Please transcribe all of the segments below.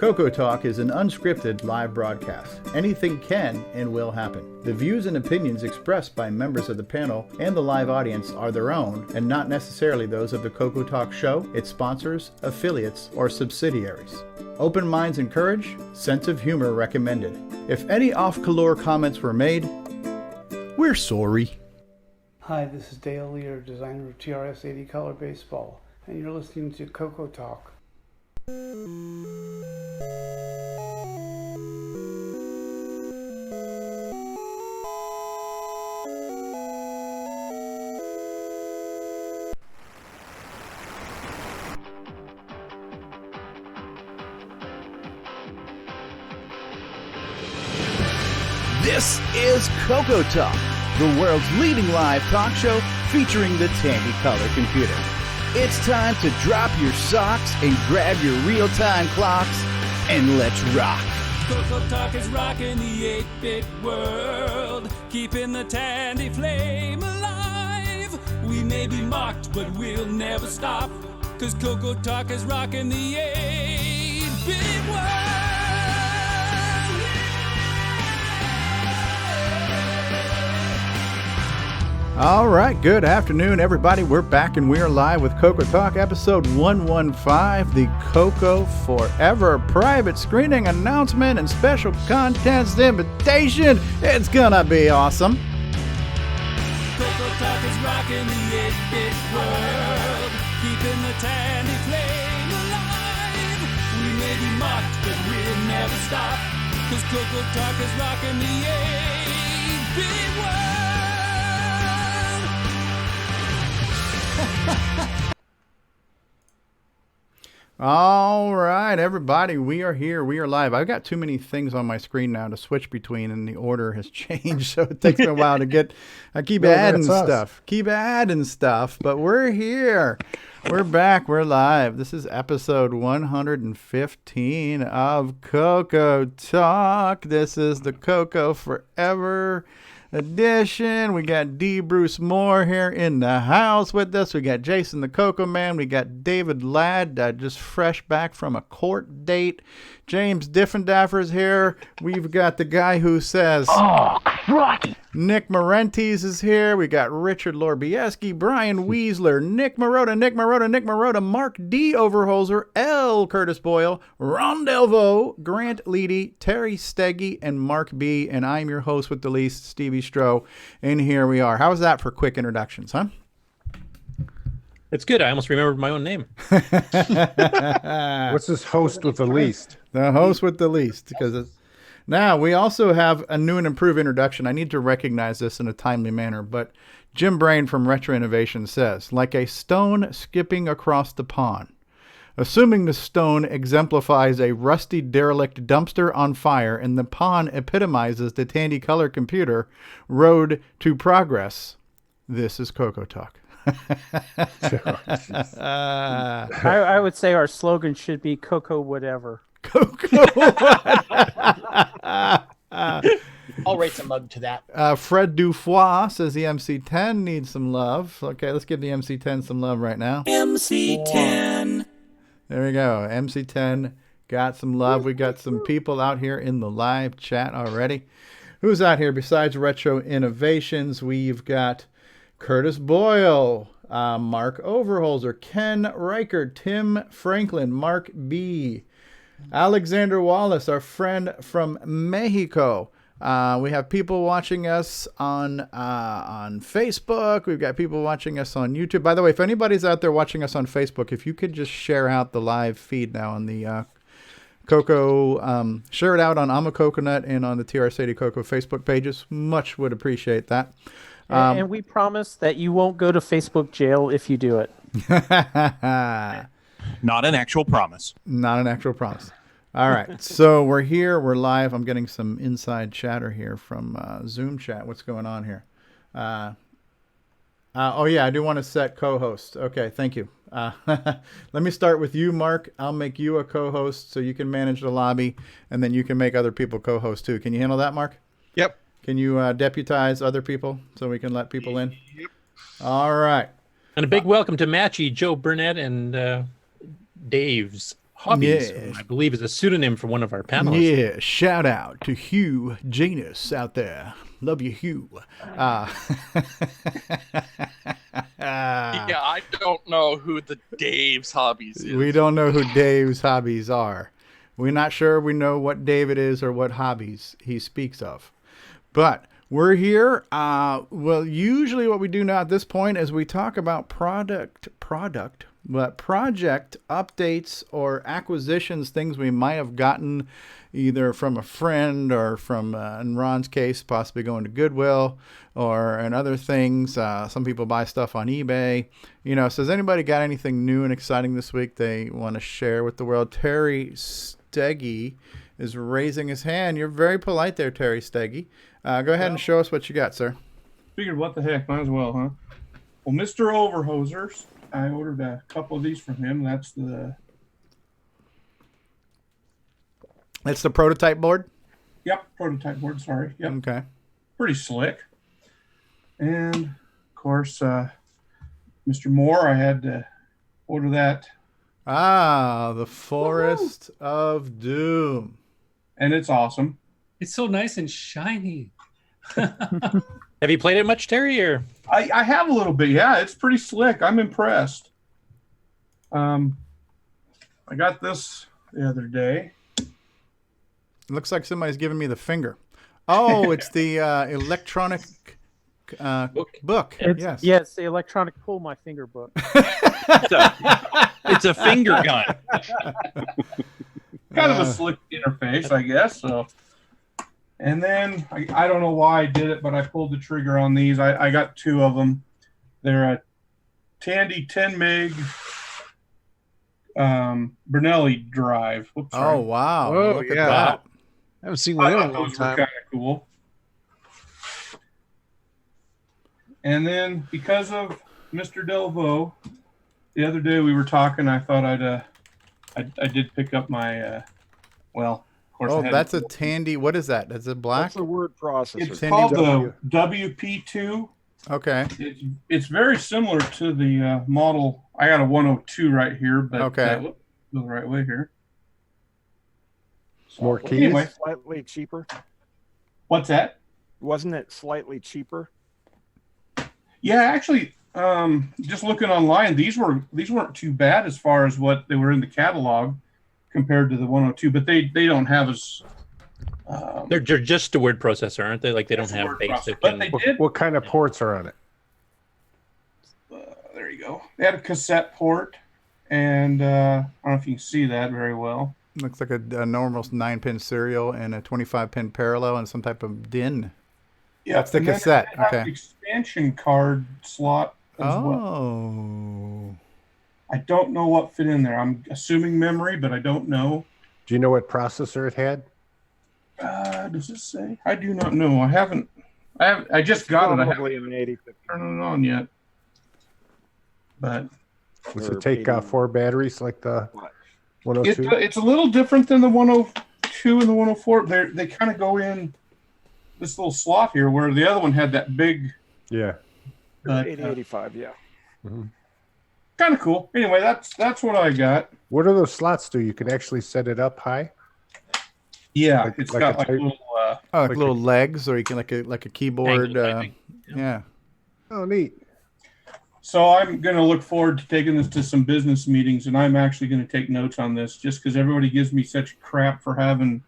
CoCoTALK is an unscripted live broadcast. Anything can and will happen. The views and opinions expressed by members of the panel and the live audience are their own and not necessarily those of the CoCoTALK show, its sponsors, affiliates, or subsidiaries. Open minds encouraged, sense of humor recommended. If any off-color comments were made, we're sorry. Hi, this is Dale Lear, designer of TRS 80 Color Baseball, and you're listening to CoCoTALK. This is CoCoTALK, the world's leading live talk show featuring the Tandy color computer. It's time to drop your socks and grab your real-time clocks, and let's rock. CoCoTALK is rocking the 8-bit world, keeping the Tandy flame alive. We may be mocked, but we'll never stop, 'cause CoCoTALK is rocking the 8-bit world. All right, good afternoon, everybody. We're back and we're live with CoCoTALK, episode 115, the CoCo Forever private screening announcement and special contest invitation. It's gonna be awesome. CoCoTALK is rocking the 8-bit world, keeping the Tandy flame alive. We may be mocked, but we'll never stop, 'cause CoCoTALK is rocking the 8-bit world. All right, everybody, we are here. We are live. I've got too many things on my screen now to switch between, and the order has changed, so it takes me a while to get. I keep adding stuff, but we're here. We're back. We're live. This is episode 115 of CoCoTALK. This is the CoCo Forever edition. We got D. Bruce Moore here in the house with us. We got Jason the Coco Man. We got David Ladd, just fresh back from a court date. James Diffendaffer's here. We've got the guy who says, "Oh, crikey." Nick Marentes is here. We got Richard Lorbieski, Brian Weasler, Nick Marotta, Mark D. Overholzer, L. Curtis Boyle, Ron Delvo, Grant Leedy, Terry Steggy, and Mark B. And I'm your host with the least, CoCoTALK. And here we are. How's that for quick introductions, huh? It's good. I almost remembered my own name. What's this host with the least? The host with the least, because it's... Now, we also have a new and improved introduction. I need to recognize this in a timely manner, but Jim Brain from Retro Innovation says, like a stone skipping across the pond. Assuming the stone exemplifies a rusty derelict dumpster on fire and the pond epitomizes the Tandy color computer road to progress, this is CoCoTALK. I would say our slogan should be CoCo whatever. I'll rate some mug to that. Fred Dufois says the MC10 needs some love. Okay, let's give the MC10 some love right now. MC10. There we go. MC10 got some love. We got some people out here in the live chat already. Who's out here besides Retro Innovations? We've got Curtis Boyle, Mark Overholzer, Ken Reichert, Tim Franklin, Mark B., Alexander Wallace, our friend from Mexico. We have people watching us on Facebook. We've got people watching us on YouTube. By the way, if anybody's out there watching us on Facebook, if you could just share out the live feed now on the CoCo, share it out on I'm a Coconut and on the TRS80 CoCo Facebook pages. Much would appreciate that. And we promise that you won't go to Facebook jail if you do it. Not an actual promise. Not an actual promise. All right. So we're here. We're live. I'm getting some inside chatter here from Zoom chat. What's going on here? Oh, yeah. I do want to set co-host. Okay. Thank you. Let me start with you, Mark. I'll make you a co-host so you can manage the lobby, and then you can make other people co-host too. Can you handle that, Mark? Yep. Can you deputize other people so we can let people in? Yep. All right. And a big welcome to Matchy, Joe Burnett, and Dave's. Hobbies, Yes. I believe, is a pseudonym for one of our panelists. Yeah, shout out to Hugh Janus out there. Love you, Hugh. Yeah, I don't know who the Dave's Hobbies is. We don't know who Dave's hobbies are. We're not sure we know what David is or what hobbies he speaks of. But we're here. Well, usually what we do now at this point is we talk about project updates or acquisitions, things we might have gotten either from a friend or from, in Ron's case, possibly going to Goodwill or and other things. Some people buy stuff on eBay. So has anybody got anything new and exciting this week they want to share with the world? Terry Steggy is raising his hand. You're very polite there, Terry Steggy. Go ahead and show us what you got, sir. Figured what the heck, might as well, huh? Well, Mr. Overhosers, I ordered a couple of these from him. That's the prototype board? Yep, prototype board, sorry. Yep. Okay. Pretty slick. And, of course, Mr. Moore, I had to order that. The Forest of Doom. And it's awesome. It's so nice and shiny. Have you played it much, Terry? Or I have a little bit, yeah. It's pretty slick. I'm impressed. I got this the other day. It looks like somebody's giving me the finger. Oh, it's the electronic book. Yes. Yes, the electronic pull my finger book. It's a finger gun. Kind of a slick interface, I guess. So, and then I don't know why I did it, but I pulled the trigger on these. I got two of them. They're a Tandy 10 meg Brunelli drive. Whoops, oh wow! Oh, Look at yeah. that. I haven't seen one in a long those were time. kind of cool. And then because of Mr. Delvaux, the other day we were talking. I thought I did pick up my well. Of course, Oh, that's a Tandy. What is that? That's a black. That's a word processor. It's Tandy called W. the WP2. Okay. It's very similar to the model. I got a 102 right here, but Okay. go the right way here. So, More keys. anyway, Slightly cheaper. what's that? Wasn't it slightly cheaper? Yeah, actually, just looking online, these weren't too bad as far as what they were in the catalog compared to the 102, but they don't have as They're just a word processor, aren't they? Like they don't have word basic. processor. But they did. What kind of ports are on it? There you go. They had a cassette port, and I don't know if you can see that very well. Looks like a normal 9-pin serial and a 25-pin parallel and some type of DIN. Yeah, That's the and then cassette. they have Okay. the expansion card slot as well. Oh. I don't know what fit in there. I'm assuming memory, but I don't know. Do you know what processor it had? Does it say? I do not know. I just got it. I haven't Probably an 8050. turned it on yet. But Does Or it take 80. 4 batteries like the 102? it's a little different than the 102 and the 104. They kind of go in this little slot here, where the other one had that big. Yeah. But, 8085, yeah. kind of cool. Anyway, that's what I got. What do those slots do? You can actually set it up high? Yeah, Like- it's like got a like type- little. Oh, like Like little legs, or you can like a keyboard. Angle typing. Yeah. Oh, neat. So I'm going to look forward to taking this to some business meetings, and I'm actually going to take notes on this just because everybody gives me such crap for having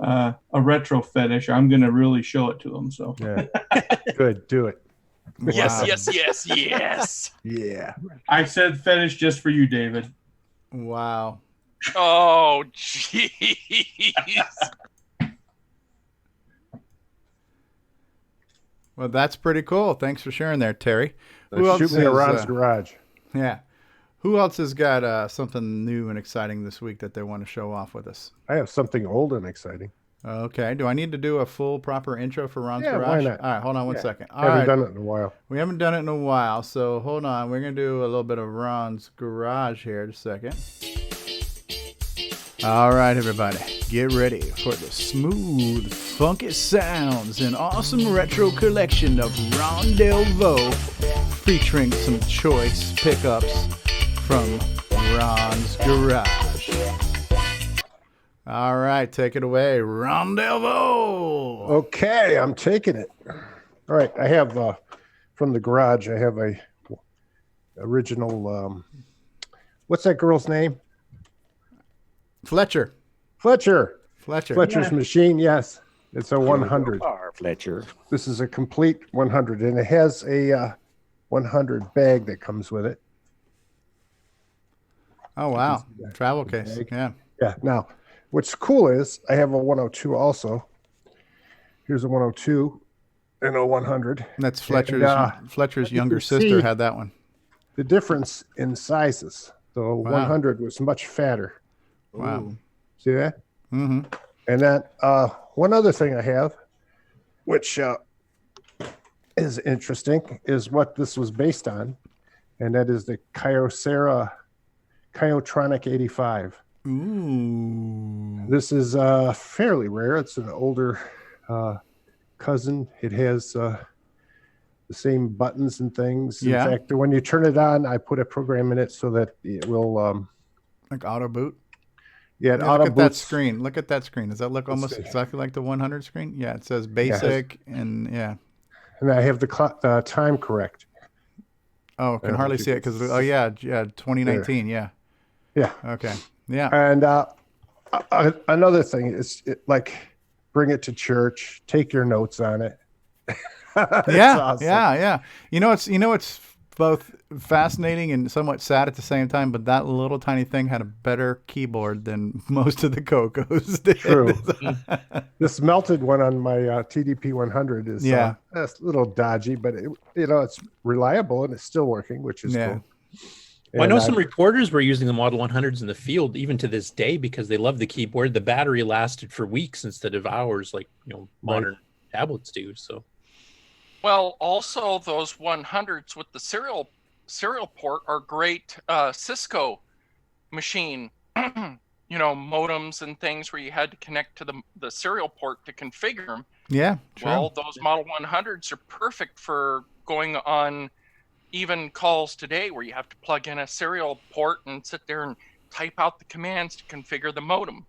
a retro fetish. I'm going to really show it to them. So Yeah. Good. Do it. Yes, Wow. yes. Yeah. I said fetish just for you, David. Wow. Oh, jeez. Well, that's pretty cool. Thanks for sharing there, Terry. Who else Shoot me has, Ron's garage. Yeah. Who else has got something new and exciting this week that they want to show off with us? I have something old and exciting. Okay. Do I need to do a full proper intro for Ron's Yeah, why garage? not? All right. Hold on one Yeah. second. All Haven't right. done it in a while. We haven't done it in a while, so hold on. We're going to do a little bit of Ron's garage here in a second. All right, everybody. Get ready for the smooth, funky sounds and awesome retro collection of Ron Delvaux, featuring some choice pickups from Ron's garage. All right, take it away, Rendezvous. Okay, I'm taking it. All right, I have from the garage. I have a original. What's that girl's name? Fletcher's machine. Yes, it's a 100. Fletcher. This is a complete 100, and it has a 100 bag that comes with it. Oh wow, travel case. Yeah. Yeah. Now, what's cool is I have a 102 also. Here's a 102 and a 100. That's Fletcher's younger sister had that one. The difference in sizes. The 100 was much fatter. Wow. See that? Mm-hmm. And then one other thing I have, which is interesting, is what this was based on, and that is the Kyotronic 85. Ooh. This is fairly rare. It's an older cousin. It has the same buttons and things. Yeah. In fact, when you turn it on, I put a program in it so that it will like auto boot. Yeah, look at that screen. Look at that screen. Does that look almost exactly like the 100 screen? Yeah, it says basic and yeah. And I have the time correct. Oh, can hardly see it because 2019. Yeah. Okay. Yeah. And another thing is like bring it to church. Take your notes on it. Awesome. Yeah. You know it's both fascinating and somewhat sad at the same time, but that little tiny thing had a better keyboard than most of the CoCos did. True. This melted one on my TDP 100 is a little dodgy, but it's reliable and it's still working, which is cool. Well, I know some reporters were using the Model 100s in the field even to this day because they love the keyboard. The battery lasted for weeks instead of hours like modern tablets do. So, well, also those 100s with the serial port are great Cisco machine, modems and things where you had to connect to the serial port to configure them. Yeah, true. Well, those Model 100s are perfect for going on even calls today where you have to plug in a serial port and sit there and type out the commands to configure the modem.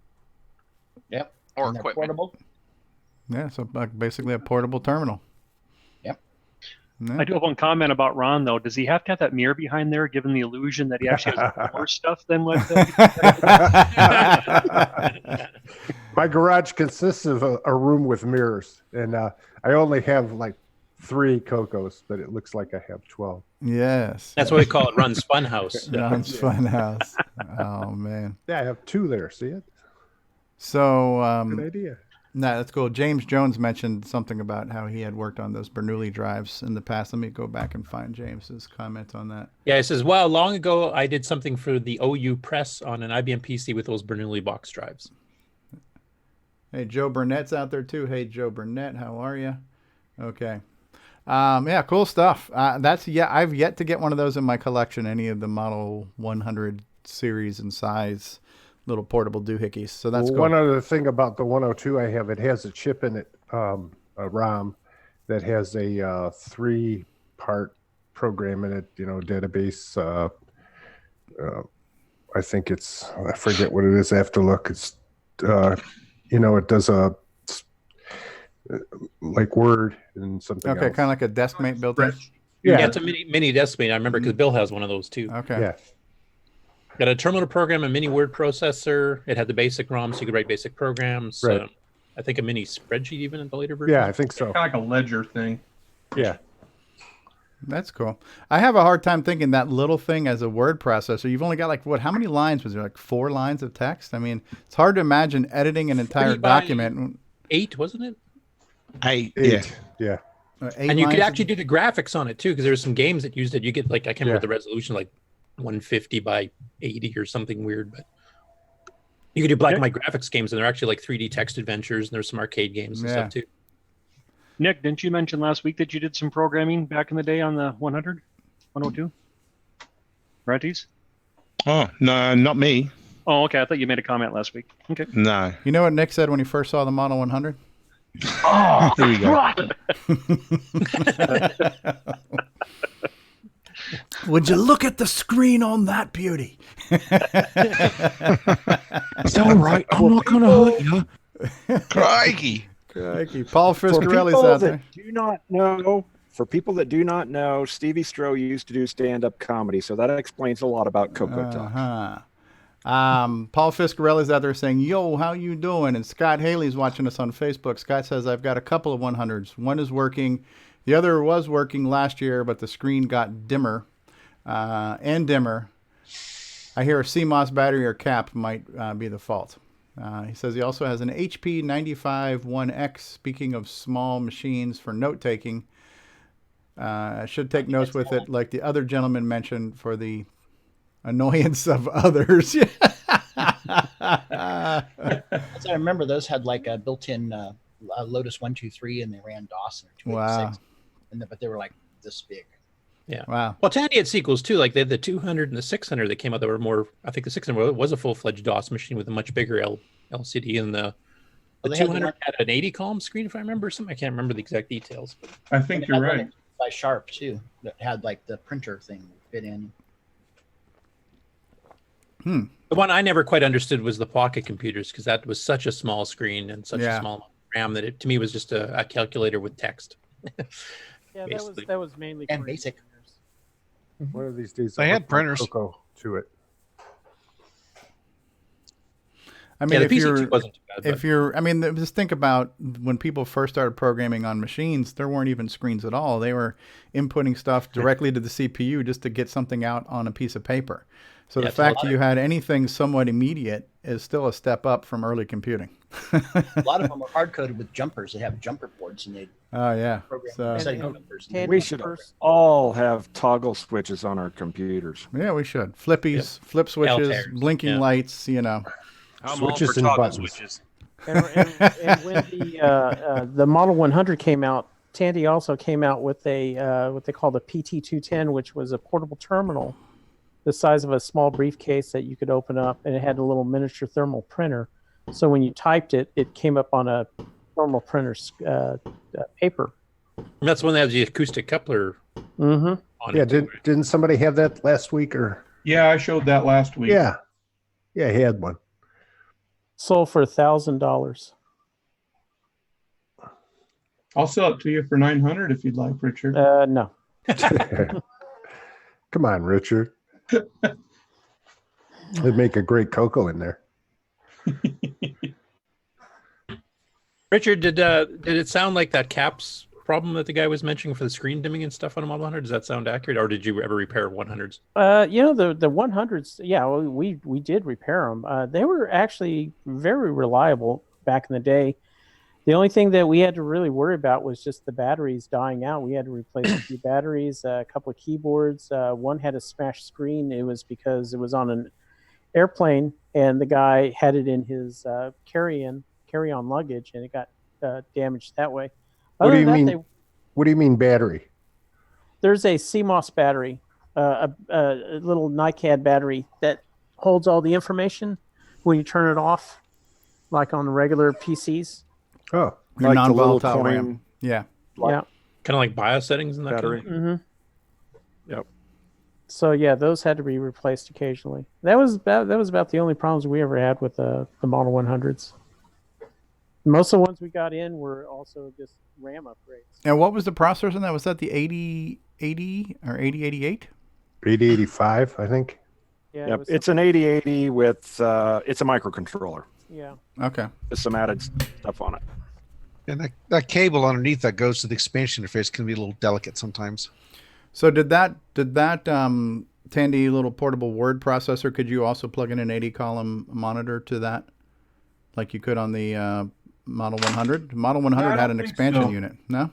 Yep. Or and equipment. Portable. Yeah, so basically a portable terminal. Yep. Yeah. I do have one comment about Ron, though. Does he have to have that mirror behind there, given the illusion that he actually has more stuff than what? My garage consists of a room with mirrors, and I only have like 3 CoCos, but it looks like I have 12. Yes. That's what we call it, Ron's Funhouse. Ron's Funhouse. Oh, man. Yeah, I have 2 there. See it? So, good idea. No, that's cool. James Jones mentioned something about how he had worked on those Bernoulli drives in the past. Let me go back and find James's comment on that. Yeah, it says, wow, long ago I did something for the OU press on an IBM PC with those Bernoulli box drives. Hey, Joe Burnett's out there too. Hey, Joe Burnett, how are you? Okay. Yeah, cool stuff. I've yet to get one of those in my collection, any of the Model 100 series and size little portable doohickeys. So that's cool. One other thing about the 102 I have, it has a chip in it, a ROM that has a 3-part program in it, database. I think I forget what it is. I have to look. It's, it does a like Word and something else. Okay, kind of like a deskmate built in? Yeah, it's a mini deskmate. I remember because Bill has one of those too. Okay. Yeah. Got a terminal program, a mini word processor. It had the basic ROM, so you could write basic programs. Right. I think a mini spreadsheet even in the later version. Yeah, I think so. Kind of like a ledger thing. Yeah. That's cool. I have a hard time thinking that little thing as a word processor. You've only got how many lines was there? Like 4 lines of text? I mean, it's hard to imagine editing an entire document. 8, wasn't it? 8. Yeah. 8 and you could lines actually do the graphics on it too, because there's some games that used it. You get I can't remember the resolution, like 150 by 80 or something weird, but you could do black and white graphics games, and they're actually like 3D text adventures, and there's some arcade games and stuff too. Nick, didn't you mention last week that you did some programming back in the day on the 100, 102? Righties? Oh, no, not me. Oh, okay. I thought you made a comment last week. Okay. No. You know what Nick said when he first saw the Model 100? Oh, here we go. Would you look at the screen on that beauty? It's all right. I'm not going to hurt you. Crikey. Crikey. Paul For Fiscarelli's people out that there. do not know, CoCoTalk used to do stand-up comedy, so that explains a lot about CoCoTalk. Uh-huh. Paul Fiscarelli's out there saying, yo, how you doing? And Scott Haley's watching us on Facebook. Scott says, I've got a couple of 100s. One is working. The other was working last year, but the screen got dimmer and dimmer. I hear a CMOS battery or cap might be the fault. He says he also has an HP 95 1X. Speaking of small machines for note-taking, I should take notes with it like the other gentleman mentioned for the annoyance of others. As I remember, those had like a built-in Lotus 123, and they ran DOS and 286. Wow. But they were like this big. Yeah. Wow. Well, Tandy had sequels too. Like they had the 200 and the 600 that came out that were more. I think the 600 was a full-fledged DOS machine with a much bigger LCD, and the 200 had an 80 column screen, if I remember something. I can't remember the exact details. But I think you're right. By Sharp too, that had like the printer thing fit in. The one I never quite understood was the pocket computers, because that was such a small screen and such a small RAM that it to me was just a calculator with text. Yeah, that was mainly and basic. One of these days, They had printers. CoCo to it. I mean, the if PC wasn't too bad, I mean, just think about when people first started programming on machines, there weren't even screens at all. They were inputting stuff directly to the CPU just to get something out on a piece of paper. So the fact that you had anything somewhat immediate is still a step up from early computing. A lot of them are hard-coded with jumpers. They have jumper boards, and they program setting jumpers. We should all have toggle switches on our computers. Yeah, we should. Flippies, flip switches, blinking lights, you know. Switches and buttons. And when the Model 100 came out, Tandy also came out with a what they call the PT210, which was a portable terminal the size of a small briefcase that you could open up, and it had a little miniature thermal printer. So when you typed it, it came up on a thermal printer's paper. And that's when they had the acoustic coupler. Mm-hmm. On Yeah, it. didn't somebody have that last week or? Yeah, I showed that last week. Yeah, he had one. Sold for $1,000. I'll sell it to you for $900 if you'd like, Richard. No. Come on, Richard. It'd make a great CoCo in there. Richard, did it sound like that caps problem that the guy was mentioning for the screen dimming and stuff on a Model 100? Does that sound accurate, or did you ever repair 100s? The 100s, yeah, we did repair them. They were actually very reliable back in the day. The only thing that we had to really worry about was just the batteries dying out. We had to replace a few batteries, a couple of keyboards. One had a smashed screen. It was because it was on an airplane, and the guy had it in his carry-on luggage, and it got damaged that way. What do you mean? What do you mean battery? There's a CMOS battery, a little NiCad battery that holds all the information when you turn it off, like on the regular PCs. Oh, Your like the little non-volatile coin. RAM. Yeah. Yeah. Kind of like BIOS settings and that Battery. kind of Mm-hmm. Yep. So yeah, those had to be replaced occasionally. That was about the only problems we ever had with the Model 100s. Most of the ones we got in were also just RAM upgrades. And what was the processor in that? Was that the 8080 or 8088? 8085, I think. Yeah, Yep. It's an 8080 with it's a microcontroller. Yeah. Okay. With some added stuff on it. And that cable underneath that goes to the expansion interface can be a little delicate sometimes. So did that Tandy little portable word processor, could you also plug in an 80 column monitor to that? Like you could on the Model 100? Model 100 had an expansion unit. No?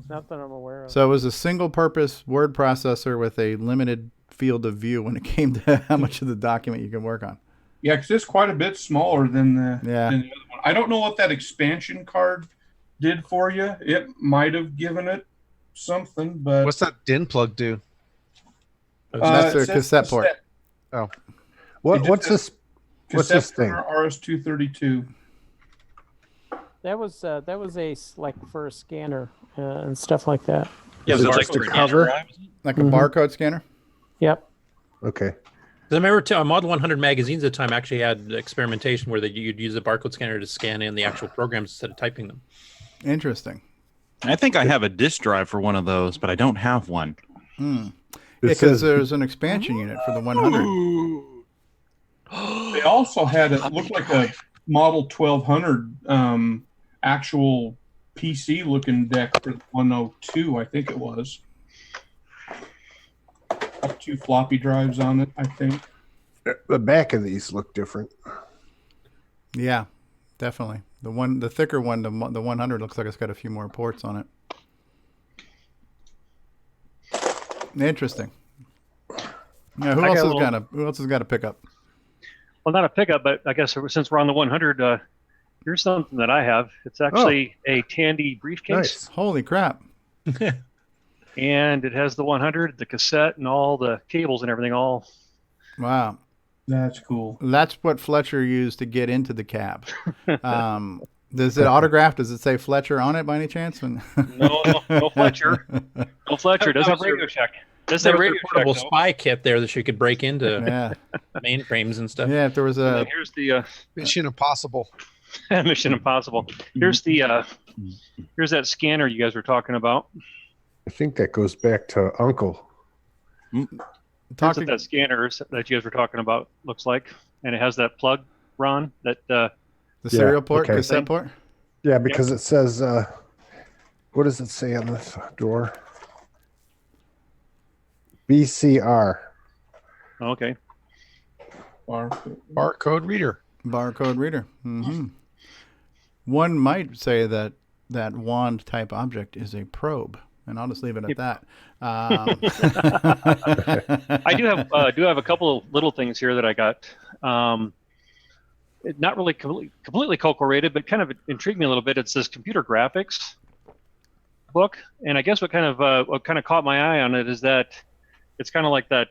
Not that I'm aware of. So it was a single purpose word processor with a limited field of view when it came to how much of the document you can work on. Yeah, because it's quite a bit smaller than the other one. I don't know what that expansion card did for you. It might have given it something, but What's that DIN plug do? That's a cassette port. Oh. What's this thing? RS-232. That was a like for a scanner and stuff like that. Yeah, Is the it just a barcode cover? scanner. Like a barcode scanner? Yep. Okay. I remember Model 100 magazines at the time actually had experimentation where you'd use a barcode scanner to scan in the actual programs instead of typing them. Interesting. I think I have a disk drive for one of those, but I don't have one. Because there's an expansion unit for the 100. They also had it looked like a Model 1200 actual PC looking deck for the 102, I think it was. Have 2 floppy drives on it, I think. The back of these look different. Yeah, definitely. The thicker one, the 100 looks like it's got a few more ports on it. Interesting. Yeah, who else has got a pickup? Well, not a pickup, but I guess since we're on the 100, here's something that I have. It's actually a Tandy briefcase. Nice. Holy crap. And it has the 100, the cassette, and all the cables and everything all. Wow. That's cool. That's what Fletcher used to get into the cab. Does it autograph? Does it say Fletcher on it by any chance? No Fletcher. No Fletcher. Doesn't have Radio Shack. There's a portable spy kit there that she could break into mainframes and stuff. Yeah, if there was a... Here's the... Mission Impossible. Mission Impossible. Here's the... here's that scanner you guys were talking about. I think that goes back to Uncle. Here's what that scanner that you guys were talking about looks like. And it has that plug, Ron, that... the serial port, cassette port? Yeah, because it says... what does it say on this door? BCR. Okay. Barcode reader. Barcode reader. Mm-hmm. One might say that wand type object is a probe, and I'll just leave it at that. I do have a couple of little things here that I got. Not really completely CoCo rated, but kind of intrigued me a little bit. It's this computer graphics book, and I guess what kind of caught my eye on it is that it's kind of like that.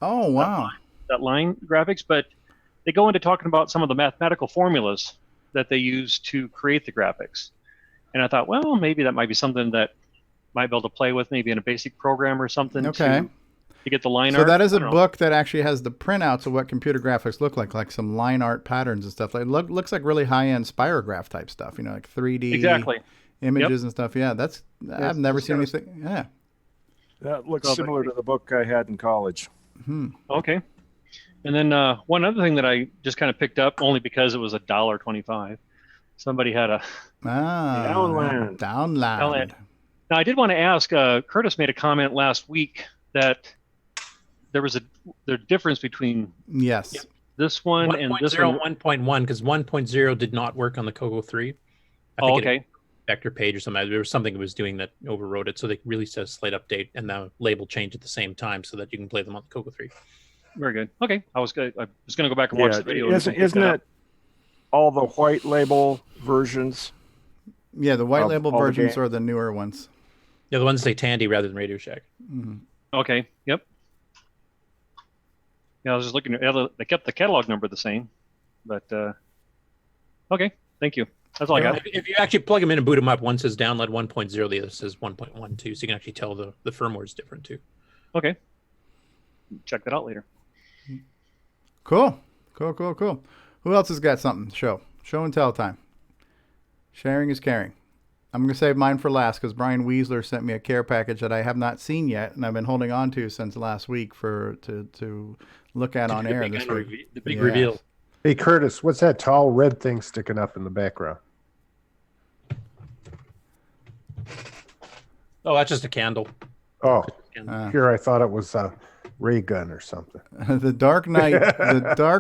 Oh wow! That line graphics, but they go into talking about some of the mathematical formulas that they use to create the graphics, and I thought, well, maybe that might be something that might be able to play with, maybe in a basic program or something. Okay. To get the line art. So that is a book that actually has the printouts of what computer graphics look like some line art patterns and stuff. Like looks like really high-end spirograph type stuff. You know, like 3D images and stuff. Yeah, I've never seen anything. Yeah. That looks similar to the book I had in college. Okay. And then one other thing that I just kind of picked up only because it was $1.25. Somebody had a Downland. Now I did want to ask. Curtis made a comment last week that there was the difference between this one and this one. 1.1 because 1.0 did not work on the CoCo 3. Okay. Vector page or something. There was something it was doing that overrode it, so they released a slight update and the label changed at the same time so that you can play them on the CoCo 3. Very good. Okay, I was going to go back and watch the video. Isn't it all the white label versions? Yeah, the white label versions are the newer ones. Yeah, the ones that say Tandy rather than Radio Shack. Mm-hmm. Okay. Yep. Yeah, I was just looking at they kept the catalog number the same, but okay. Thank you. That's all I got. If you actually plug them in and boot them up, one says download 1.0, the other says 1.12, so you can actually tell the firmware is different too. Okay. Check that out later. Cool. Who else has got something? Show and tell time. Sharing is caring. I'm going to save mine for last because Brian Weasler sent me a care package that I have not seen yet, and I've been holding on to since last week to look at on air this week. The big reveal. Hey, Curtis, what's that tall red thing sticking up in the background? Oh, that's just a candle. Oh, here I thought it was a ray gun or something. The Dark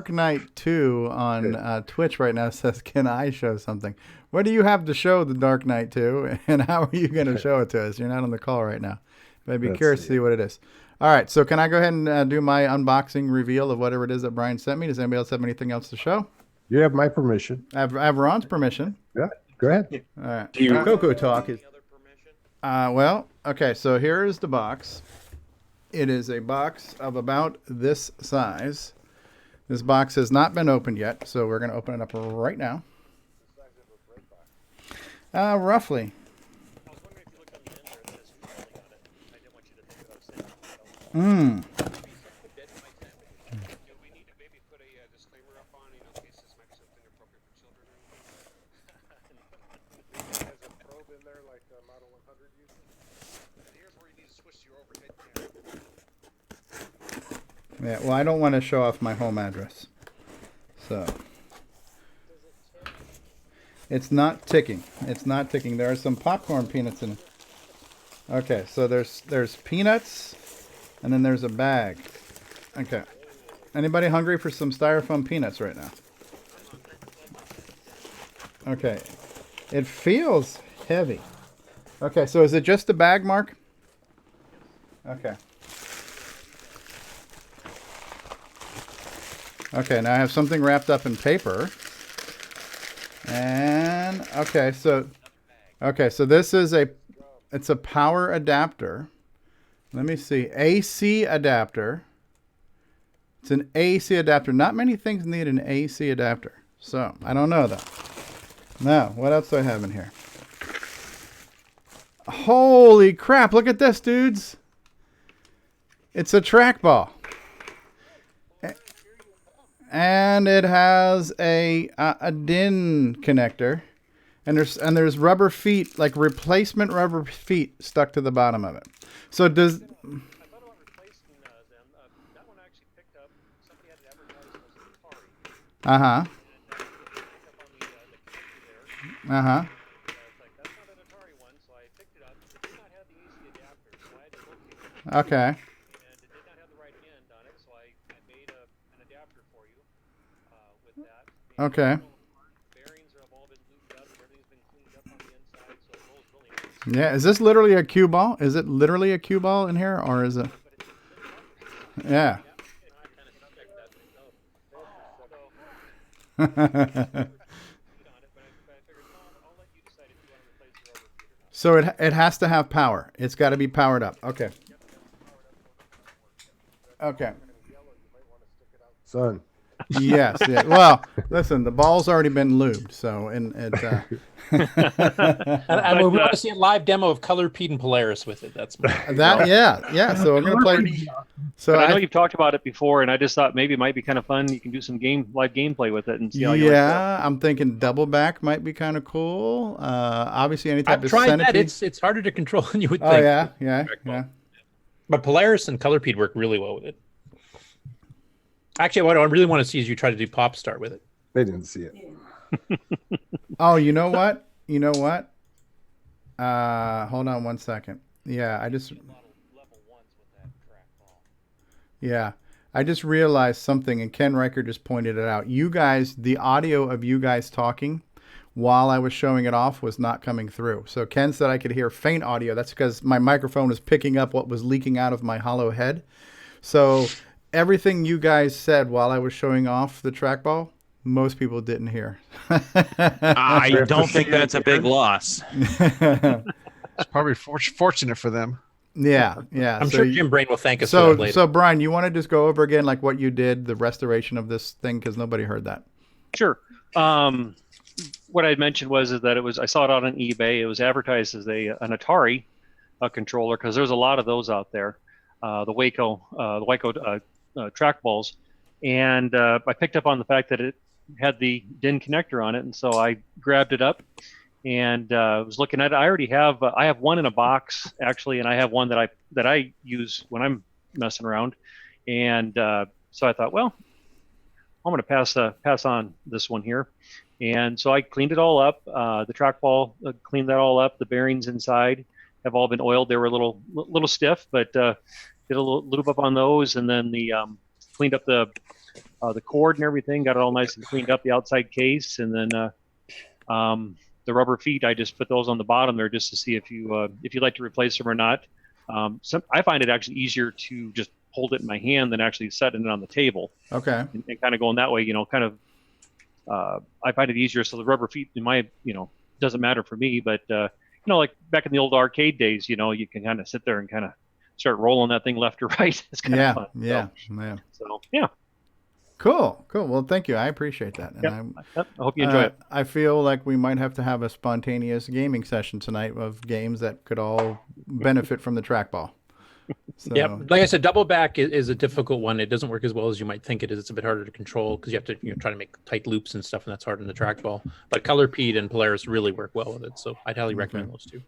Knight 2 on Twitch right now says, "Can I show something?" What do you have to show the Dark Knight 2, and how are you going to show it to us? You're not on the call right now. But I'd be curious to see what it is. All right, so can I go ahead and do my unboxing reveal of whatever it is that Brian sent me? Does anybody else have anything else to show? You have my permission. I have Ron's permission. Yeah, go ahead. All right. CoCoTALK is. Well, okay, so here is the box. It is a box of about this size. This box has not been opened yet, so we're going to open it up right now. Roughly. Mmm. Yeah, well, I don't want to show off my home address. So. It's not ticking. It's not ticking. There are some popcorn peanuts in it. Okay, so there's peanuts, and then there's a bag. Okay. Anybody hungry for some styrofoam peanuts right now? Okay. It feels heavy. Okay, so is it just a bag, Mark? Okay. Okay, now I have something wrapped up in paper. And okay, so this is it's a power adapter. Let me see. AC adapter. It's an AC adapter. Not many things need an AC adapter. So, I don't know though. Now, what else do I have in here? Holy crap, look at this, dudes. It's a trackball. And it has a DIN connector, and there's rubber feet, like replacement rubber feet, stuck to the bottom of it. So does. Uh huh. Uh huh. Okay. Okay. Yeah, is this literally a cue ball? Is it literally a cue ball in here, or is it? Yeah. So it has to have power. It's got to be powered up. Okay. Okay. Son. Yes. Yeah. Well, listen, the ball's already been lubed, so and it. And we want to see a live demo of Color Pete and Polaris with it. That's that. Yeah. So we're gonna play. So I know you've talked about it before, and I just thought maybe it might be kind of fun. You can do some live gameplay with it and see how you like that. I'm thinking double back might be kind of cool. Obviously, any type I've of tried centipede. that. It's harder to control than you would Oh think. yeah. But Polaris and Color Pete work really well with it. Actually, what I really want to see is you try to do Pop Star with it. They didn't see it. Oh, you know what? Hold on one second. Yeah, I just realized something, and Ken Riker just pointed it out. You guys, the audio of you guys talking while I was showing it off was not coming through. So Ken said I could hear faint audio. That's because my microphone was picking up what was leaking out of my hollow head. So everything you guys said while I was showing off the trackball, most people didn't hear. I don't think that's a big loss. It's probably fortunate for them. Yeah. I'm sure Jim Brain will thank us for that later. So Brian, you want to just go over again like what you did, the restoration of this thing, because nobody heard that. Sure. What I mentioned was that I saw it out on eBay. It was advertised as an Atari controller, because there's a lot of those out there. The Waco trackballs, and I picked up on the fact that it had the DIN connector on it, and so I grabbed it up and was looking at it. I already have I have one in a box actually, and I have one that I use when I'm messing around, and so I thought, well, I'm going to pass on this one here, and so I cleaned it all up. The trackball, cleaned that all up. The bearings inside have all been oiled. They were a little stiff, but did a little lube up on those, and then cleaned up the cord and everything. Got it all nice and cleaned up, the outside case, and then the rubber feet. I just put those on the bottom there just to see if you like to replace them or not. I find it actually easier to just hold it in my hand than actually setting it on the table. Okay. And kind of going that way, I find it easier. So the rubber feet, doesn't matter for me, but like back in the old arcade days, you can kind of sit there and kind of start rolling that thing left or right. It's kind of fun. Yeah. So yeah. Cool. Well, thank you. I appreciate that. And I hope you enjoy it. I feel like we might have to have a spontaneous gaming session tonight of games that could all benefit from the trackball. So, yeah, like I said, double back is a difficult one. It doesn't work as well as you might think it is. It's a bit harder to control because you have to try to make tight loops and stuff, and that's hard in the trackball. But ColorPede and Polaris really work well with it, so I'd highly recommend those two.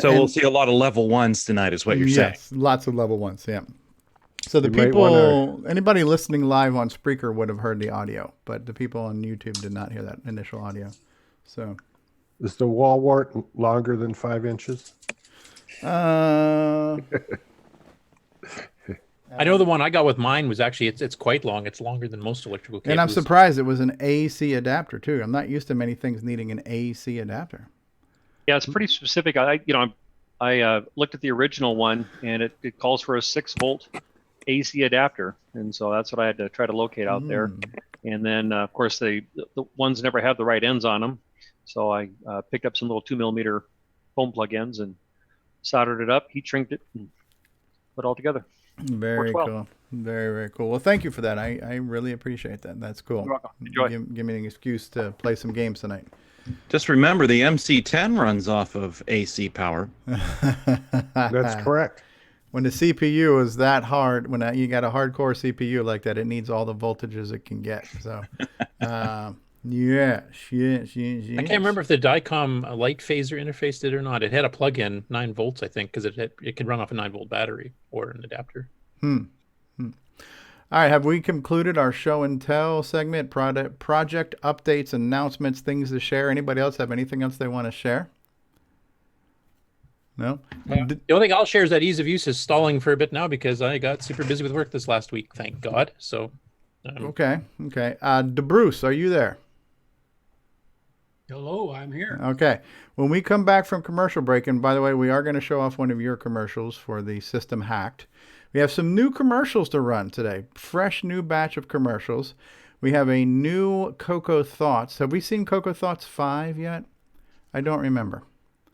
So we'll see a lot of level 1s tonight, is what you're saying. Yes, lots of level 1s. Yeah. So the people, anybody listening live on Spreaker would have heard the audio, but the people on YouTube did not hear that initial audio. So, is the wall wart longer than 5 inches? I know the one I got with mine was actually it's quite long. It's longer than most electrical cables. And I'm surprised it was an AC adapter too. I'm not used to many things needing an AC adapter. Yeah, it's pretty specific. I looked at the original one, and it calls for a 6-volt AC adapter, and so that's what I had to try to locate out there. And then, of course, the ones never have the right ends on them, so I picked up some little 2mm foam plug ends and soldered it up, heat shrinked it, and put it all together. Very cool. Very, very cool. Well, thank you for that. I really appreciate that. That's cool. You're welcome. Enjoy. Give me an excuse to play some games tonight. Just remember, the MC10 runs off of AC power. That's correct. When the CPU is that hard, when you got a hardcore CPU like that, it needs all the voltages it can get. So, yes. I can't remember if the Dicom light phaser interface did or not. It had a plug-in 9 volts, I think, because it can run off a 9-volt battery or an adapter. All right, have we concluded our show and tell segment, project updates, announcements, things to share? Anybody else have anything else they want to share? No? The only thing I'll share is that ease of use is stalling for a bit now because I got super busy with work this last week, thank God. So, Okay. DeBruce, are you there? Hello, I'm here. Okay. When we come back from commercial break, and by the way, we are going to show off one of your commercials for the System Hacked. We have some new commercials to run today. Fresh new batch of commercials. We have a new CoCo Thoughts. Have we seen CoCo Thoughts 5 yet? I don't remember.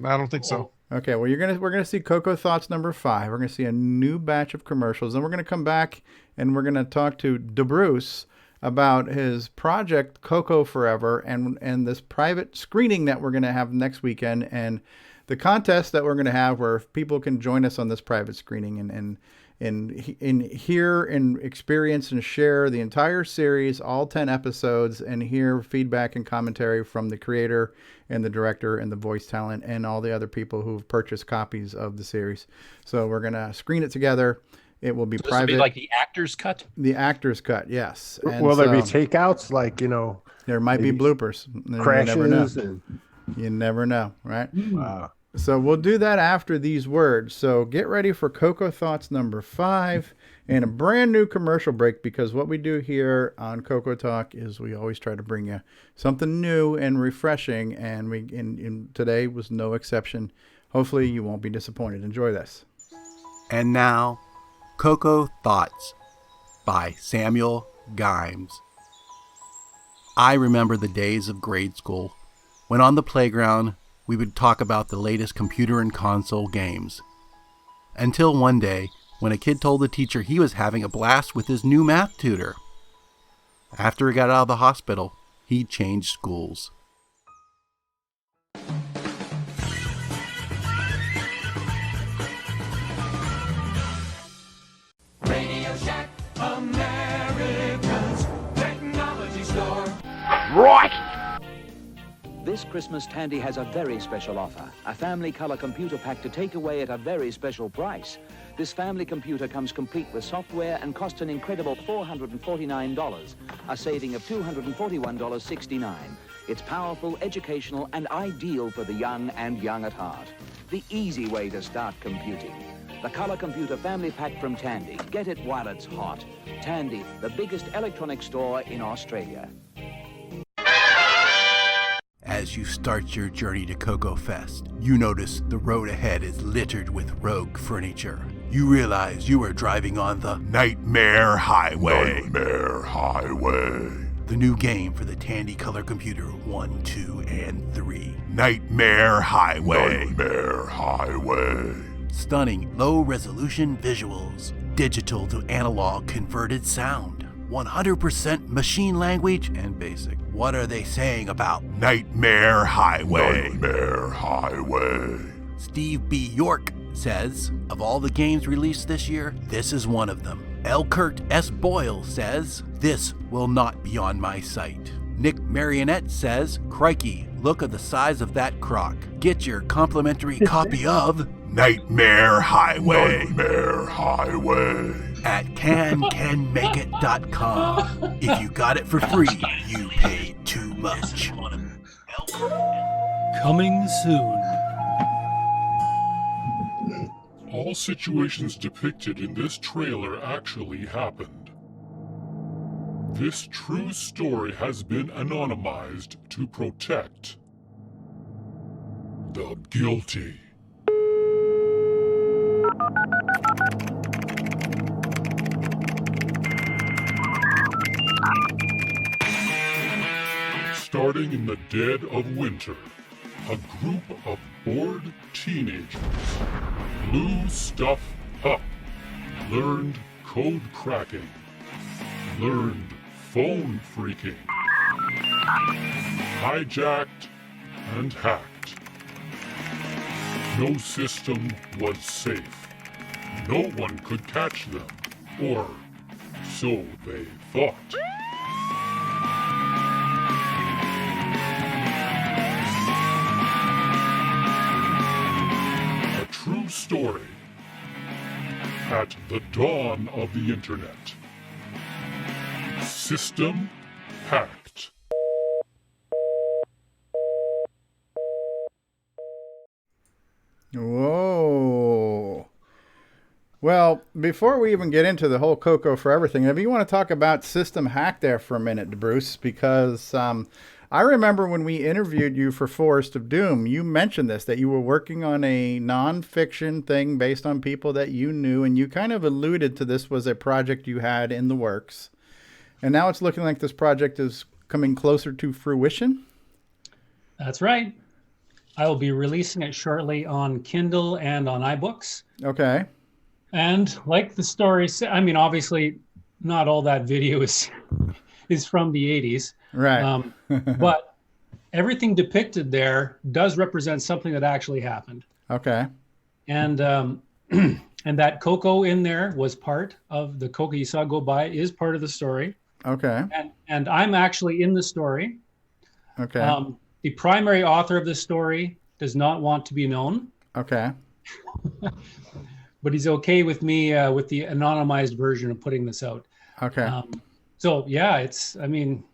I don't think so. Okay, well, we're gonna see CoCo Thoughts number 5. We're gonna see a new batch of commercials, and we're gonna come back and we're gonna talk to DeBruce about his project CoCo Forever and this private screening that we're gonna have next weekend, and the contest that we're gonna have where people can join us on this private screening and hear and experience and share the entire series, all 10 episodes, and hear feedback and commentary from the creator and the director and the voice talent and all the other people who've purchased copies of the series. So we're going to screen it together. It will be so private. This will be like the actor's cut? The actor's cut, yes. And will there be takeouts? Like, there might be bloopers. Crashes. You never know, right? Wow. So we'll do that after these words. So get ready for CoCo Thoughts number 5 and a brand new commercial break, because what we do here on CoCoTALK is we always try to bring you something new and refreshing, and today was no exception. Hopefully you won't be disappointed. Enjoy this. And now, CoCo Thoughts by Samuel Gimes. I remember the days of grade school when on the playground we would talk about the latest computer and console games. Until one day, when a kid told the teacher he was having a blast with his new math tutor. After he got out of the hospital, he changed schools. Radio Shack, America's technology store. Right! This Christmas, Tandy has a very special offer. A family color computer pack to take away at a very special price. This family computer comes complete with software and costs an incredible $449, a saving of $241.69. It's powerful, educational, and ideal for the young and young at heart. The easy way to start computing. The Color Computer Family Pack from Tandy. Get it while it's hot. Tandy, the biggest electronics store in Australia. As you start your journey to CoCo Fest, you notice the road ahead is littered with rogue furniture. You realize you are driving on the Nightmare Highway. Nightmare Highway. The new game for the Tandy Color Computer 1, 2, and 3. Nightmare Highway. Nightmare Highway. Stunning low-resolution visuals. Digital to analog converted sound. 100% machine language and basic. What are they saying about Nightmare Highway? Nightmare Highway. Steve B. York says, of all the games released this year, this is one of them. L. Kurt S. Boyle says, this will not be on my site. Nick Marionette says, crikey, look at the size of that croc. Get your complimentary copy of Nightmare Highway. Nightmare Highway. At cancanmakeit.com. If you got it for free, you paid too much. Coming soon. All situations depicted in this trailer actually happened. This true story has been anonymized to protect the guilty. Starting in the dead of winter, a group of bored teenagers blew stuff up, learned code cracking, learned phone freaking, hijacked and hacked. No system was safe. No one could catch them, or so they thought. True story at the dawn of the internet. System hacked. Whoa. Well, before we even get into the whole CoCo for everything, if you want to talk about system hack there for a minute, Bruce, because I remember when we interviewed you for Forest of Doom, you mentioned this, that you were working on a nonfiction thing based on people that you knew, and you kind of alluded to this was a project you had in the works. And now it's looking like this project is coming closer to fruition? That's right. I will be releasing it shortly on Kindle and on iBooks. Okay. And like the story, I mean, obviously not all that video is from the 80s. Right. But everything depicted there does represent something that actually happened. Okay. And and that CoCo in there was part of the CoCo you saw go by is part of the story. Okay. And I'm actually in the story. Okay. The primary author of the story does not want to be known. Okay. But he's okay with me with the anonymized version of putting this out. Okay. So yeah, it's, I mean,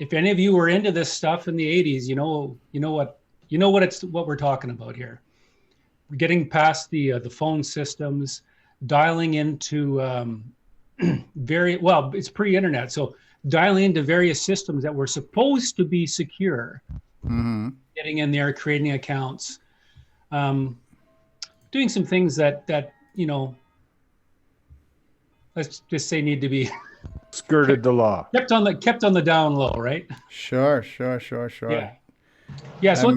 if any of you were into this stuff in the 80s, you know what we're talking about here. We're getting past the phone systems, dialing into it's pre-internet, so dialing into various systems that were supposed to be secure. Mm-hmm. Getting in there, creating accounts, doing some things that let's just say need to be skirted the law. Kept on the down low, right? Sure. Yeah. So I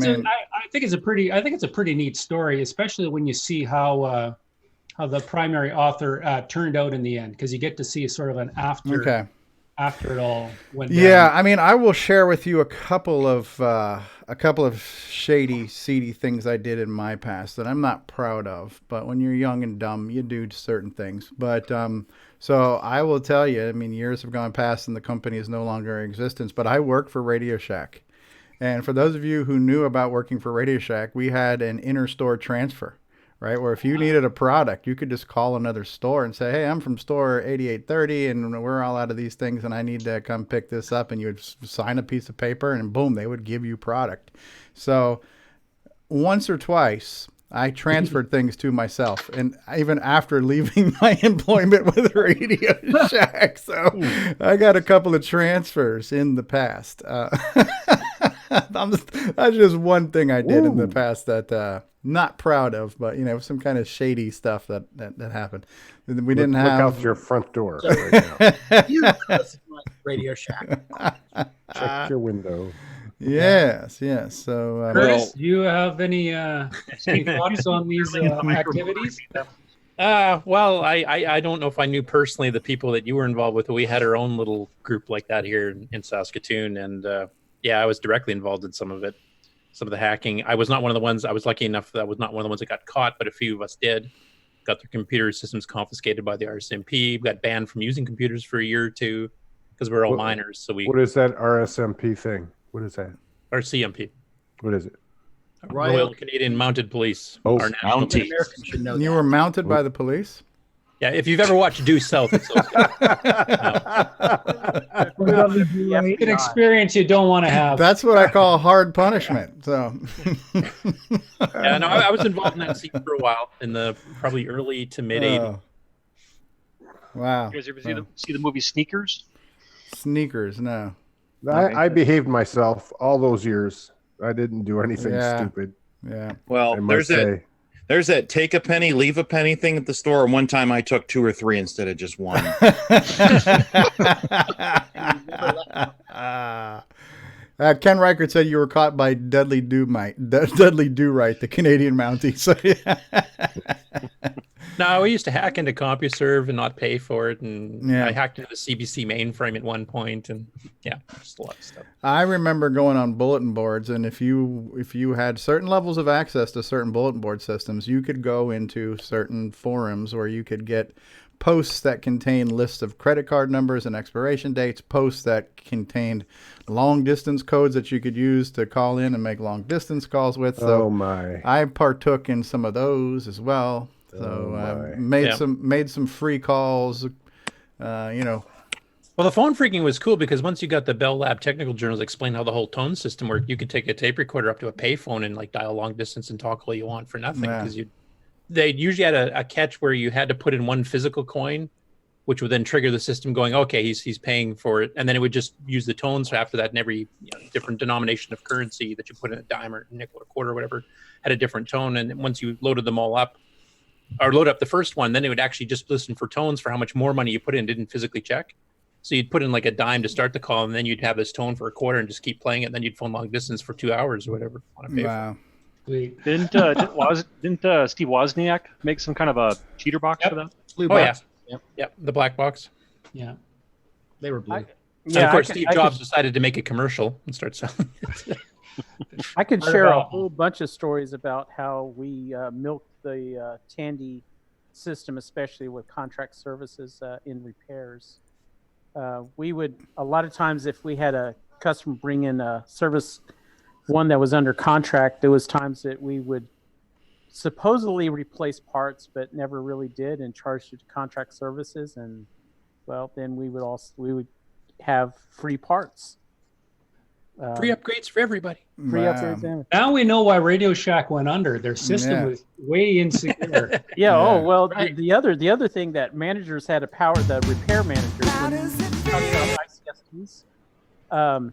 think it's a pretty neat story, especially when you see how the primary author turned out in the end, because you get to see sort of an after it all went down. Yeah, I mean, I will share with you a couple of shady, seedy things I did in my past that I'm not proud of. But when you're young and dumb, you do certain things. But so I will tell you, I mean, years have gone past and the company is no longer in existence. But I worked for Radio Shack, and for those of you who knew about working for Radio Shack, we had an inter-store transfer. Right, where if you needed a product, you could just call another store and say, hey, I'm from store 8830 and we're all out of these things and I need to come pick this up. And you would sign a piece of paper and boom, they would give you product. So once or twice, I transferred things to myself, and even after leaving my employment with Radio Shack. So I got a couple of transfers in the past. That's just one thing I did in the past that not proud of, but some kind of shady stuff that happened. We didn't have. Look out your front door right now. You Radio Shack. Check your window. Yes. So, Curtis, do you have any thoughts on these activities? Well, I don't know if I knew personally the people that you were involved with. We had our own little group like that here in Saskatoon, and I was directly involved in some of it. some of the hacking. I was not one of the ones. I was lucky enough that I was not one of the ones that got caught, but a few of us did. Got their computer systems confiscated by the RSMP. Got banned from using computers for a year or two because we're all minors. So What is that RSMP thing? What is that? RCMP. What is it? Royal Canadian Mounted Police. Oh, our national Mounties. Americans should know You that. were mounted by the police? Yeah, if you've ever watched Due South, it's those An experience you don't want to have. That's what I call hard punishment. So, yeah, no, I was involved in that scene for a while in the probably early to mid '80s. Wow. You guys ever see the movie Sneakers? Sneakers, no. I behaved myself all those years. I didn't do anything stupid. Yeah. Well, there's that take a penny, leave a penny thing at the store. And one time I took 2 or 3 instead of just one. Ken Reichert said you were caught by Dudley Do-Right, the Canadian Mountie. So, yeah. No, we used to hack into CompuServe and not pay for it, and I hacked into the CBC mainframe at one point, and just a lot of stuff. I remember going on bulletin boards, and if you had certain levels of access to certain bulletin board systems, you could go into certain forums where you could get posts that contained lists of credit card numbers and expiration dates, posts that contained long distance codes that you could use to call in and make long distance calls with. So I partook in some of those as well. So made some free calls, Well, the phone freaking was cool because once you got the Bell Lab technical journals explain how the whole tone system worked, you could take a tape recorder up to a payphone and like dial long distance and talk all you want for nothing. Because they usually had a catch where you had to put in one physical coin, which would then trigger the system going, okay, he's paying for it, and then it would just use the tones after that. And every different denomination of currency that you put in a dime or nickel or quarter or whatever had a different tone. And once you loaded them all up, or load up the first one, then it would actually just listen for tones for how much more money you put in, didn't physically check. So you'd put in like a dime to start the call, and then you'd have this tone for a quarter and just keep playing it. And then you'd phone long distance for 2 hours or whatever. Wow. Didn't Steve Wozniak make some kind of a cheater box for that? Blue box. Yep, the black box. Yeah. They were blue. And of course, Steve Jobs decided to make a commercial and start selling it. I could share a whole bunch of stories about how we milked the Tandy system, especially with contract services in repairs. We would, a lot of times, if we had a customer bring in a service, one that was under contract, there was times that we would supposedly replace parts, but never really did, and charged it to contract services. And well, then we would have free parts. Free upgrades for everybody. Free upgrades. Now we know why Radio Shack went under. Their system was way insecure. Oh well. Right. The other thing that managers had to power, the repair managers, ICSPs,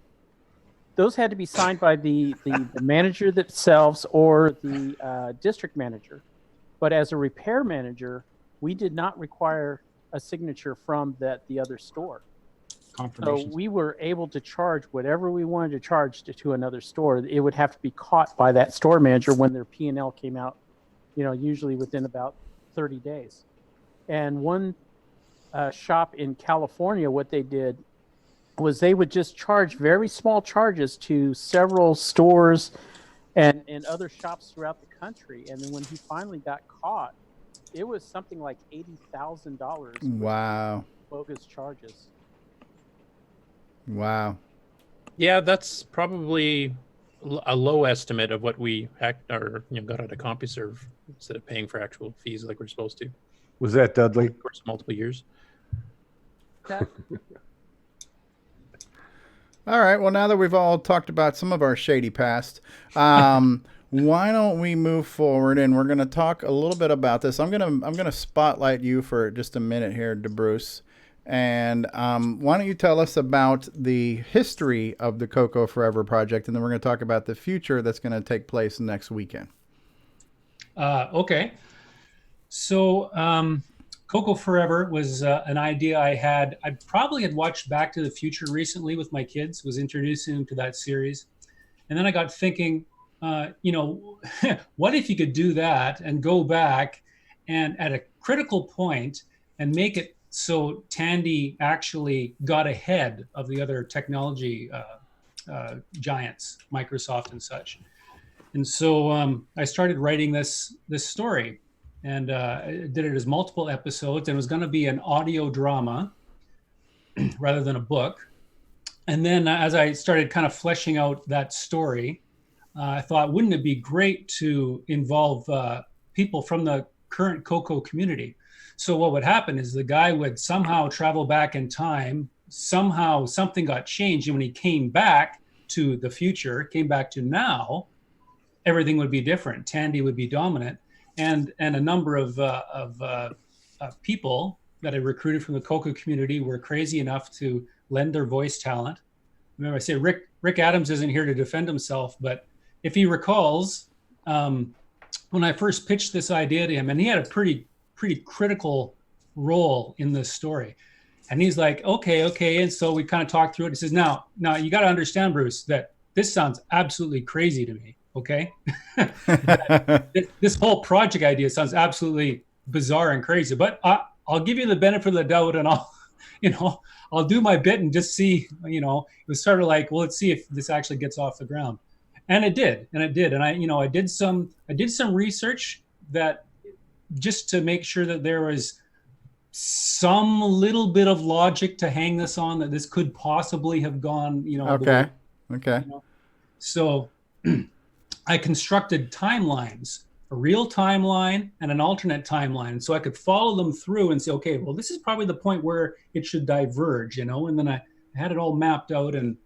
those had to be signed by the manager themselves or the district manager. But as a repair manager, we did not require a signature from the other store. So we were able to charge whatever we wanted to charge to another store. It would have to be caught by that store manager when their P&L came out, usually within about 30 days. And one shop in California, what they did was they would just charge very small charges to several stores and other shops throughout the country. And then when he finally got caught, it was something like $80,000. Wow. Bogus charges. Wow. Yeah, that's probably a low estimate of what we got out of CompuServe instead of paying for actual fees like we're supposed to. Was that Dudley? Of course, multiple years. All right. Well, now that we've all talked about some of our shady past, why don't we move forward and we're going to talk a little bit about this. I'm gonna spotlight you for just a minute here, DeBruce. And why don't you tell us about the history of the CoCo Forever project, and then we're going to talk about the future that's going to take place next weekend. Okay. So CoCo Forever was an idea I had. I probably had watched Back to the Future recently with my kids, was introducing them to that series. And then I got thinking, what if you could do that and go back and at a critical point and make it so Tandy actually got ahead of the other technology giants, Microsoft and such. And so I started writing this story, and I did it as multiple episodes, and it was going to be an audio drama rather than a book. And then as I started kind of fleshing out that story, I thought, wouldn't it be great to involve people from the current CoCo community? So what would happen is the guy would somehow travel back in time. Somehow something got changed. And when he came back to the future, came back to now, everything would be different. Tandy would be dominant. And a number of people that I recruited from the CoCo community were crazy enough to lend their voice talent. Remember, I say Rick Adams isn't here to defend himself, but if he recalls, when I first pitched this idea to him, and he had a pretty critical role in this story, and he's like, okay, and so we kind of talked through it. He says, now you got to understand, Bruce, that this sounds absolutely crazy to me. Okay, this whole project idea sounds absolutely bizarre and crazy, but I'll give you the benefit of the doubt, and I'll do my bit and just see. It was sort of like, well, let's see if this actually gets off the ground. And it did. And I did some research that just to make sure that there was some little bit of logic to hang this on, that this could possibly have gone, Okay. So I constructed timelines, a real timeline and an alternate timeline. So I could follow them through and say, okay, well, this is probably the point where it should diverge, and then I had it all mapped out. And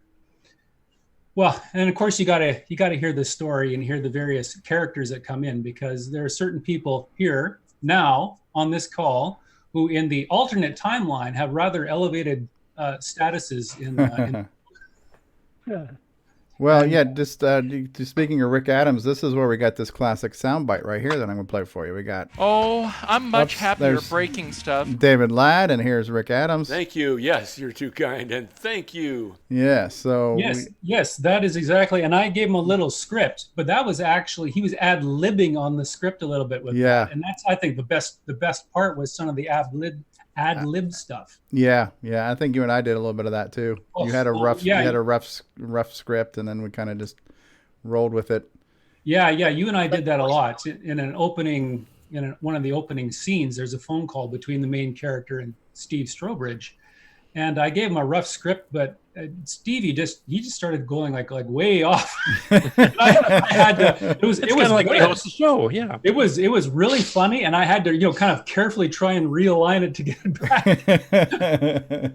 of course you gotta hear the story and hear the various characters that come in, because there are certain people here now on this call who in the alternate timeline have rather elevated statuses in Well, yeah, just speaking of Rick Adams, this is where we got this classic soundbite right here that I'm going to play for you. We got... Oh, I'm much happier breaking stuff. David Ladd, and here's Rick Adams. Thank you. Yes, you're too kind, and thank you. Yeah, so... Yes, that is exactly, and I gave him a little script, but that was actually, he was ad-libbing on the script a little bit with that, and that's, I think, the best part was some of the ad-lib stuff. Yeah, I think you and I did a little bit of that too. You had a rough script, and then we kind of just rolled with it. Yeah, you and I did that a lot. In one of the opening scenes, there's a phone call between the main character and Steve Strobridge, and I gave him a rough script, but Steve, he just started going like way off. I had to. It was kind of like when he hosts the show. Yeah, it was really funny, and I had to kind of carefully try and realign it to get it back.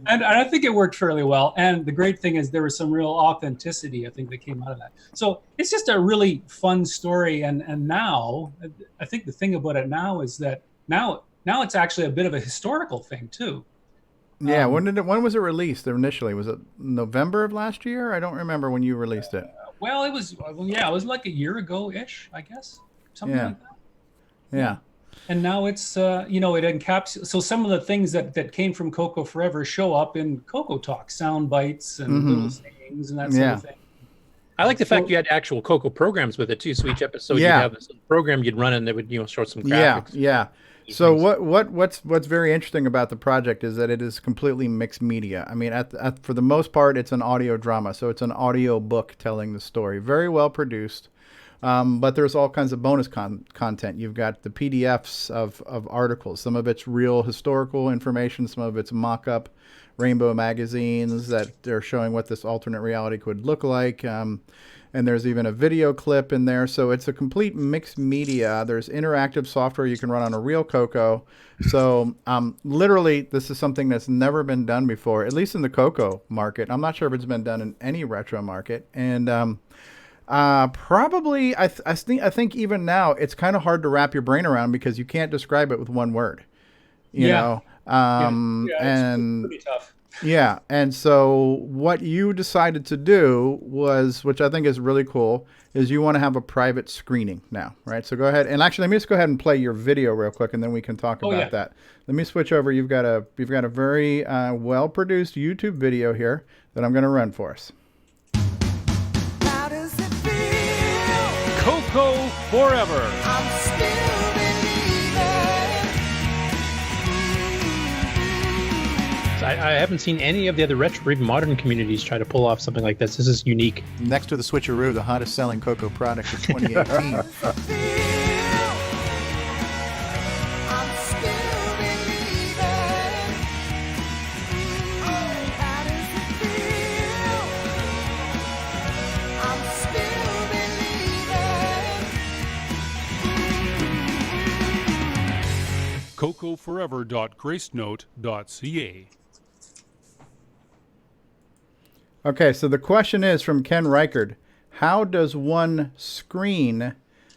and I think it worked fairly well. And the great thing is there was some real authenticity, I think, that came out of that. So it's just a really fun story. And now I think the thing about it now is that now it's actually a bit of a historical thing too. Yeah, when was it released initially? Was it November of last year? I don't remember when you released it. Well, it was like a year ago-ish, I guess. Something like that. Yeah. And now it's it encapsulates, so some of the things that came from CoCo Forever show up in CoCoTALK, sound bites and little sayings and that sort of thing. I like the fact you had actual CoCo programs with it too. So each episode you'd have this program you'd run, and they would show some graphics. Yeah. So what's very interesting about the project is that it is completely mixed media. I mean, for the most part, it's an audio drama, so it's an audio book telling the story. Very well produced, but there's all kinds of bonus content. You've got the PDFs of articles. Some of it's real historical information. Some of it's mock-up Rainbow magazines that they're showing what this alternate reality could look like. And there's even a video clip in there. So it's a complete mixed media. There's interactive software you can run on a real CoCo. So literally, this is something that's never been done before, at least in the CoCo market. I'm not sure if it's been done in any retro market. And probably, I think even now, it's kind of hard to wrap your brain around because you can't describe it with one word. You know? It's pretty tough. Yeah, and so what you decided to do was, which I think is really cool, is you want to have a private screening now, right? So go ahead, and actually let me just go ahead and play your video real quick, and then we can talk about that. Let me switch over. You've got a very well-produced YouTube video here that I'm going to run for us. How does it feel? CoCo Forever. I'm still I haven't seen any of the other retro or even modern communities try to pull off something like this. This is unique. Next to the Switcheroo, the hottest selling CoCo product of 2018. CoCoForever.gracenote.ca. Okay, so the question is from Ken Reichard. How does one screen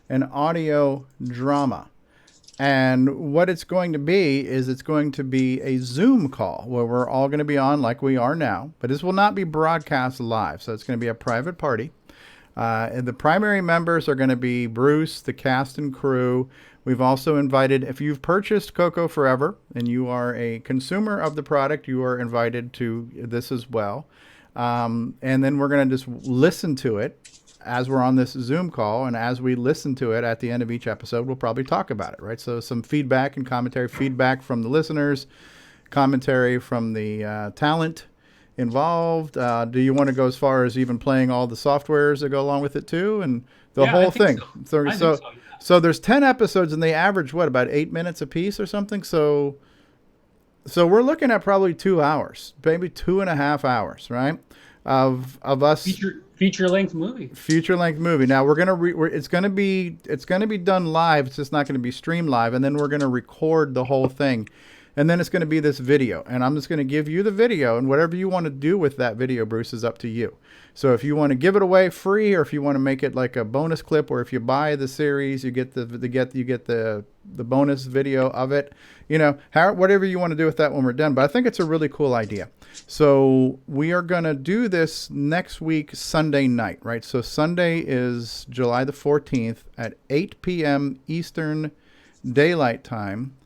an audio drama? And what it's going to be is it's going to be a Zoom call where we're all going to be on like we are now. But this will not be broadcast live, so it's going to be a private party. And the primary members are going to be Bruce, the cast and crew. We've also invited, if you've purchased CoCo Forever and you are a consumer of the product, you are invited to this as well. And then we're going to just listen to it as we're on this Zoom call. And as we listen to it at the end of each episode, we'll probably talk about it, right? So some feedback and commentary, feedback from the listeners, commentary from the talent involved. Do you want to go as far as even playing all the softwares that go along with it too, and the whole thing? So there's 10 episodes, and they average about 8 minutes a piece or something. So we're looking at probably 2 hours, maybe 2.5 hours, right? Of us feature length movie. Feature length movie. Now it's gonna be done live. It's just not gonna be streamed live, and then we're gonna record the whole thing. And then it's going to be this video, and I'm just going to give you the video, and whatever you want to do with that video, Bruce, is up to you. So if you want to give it away free, or if you want to make it like a bonus clip, or if you buy the series, you get the bonus video of it. Whatever you want to do with that when we're done. But I think it's a really cool idea. So we are going to do this next week, Sunday night, right? So Sunday is July the 14th at 8 p.m. Eastern Daylight Time.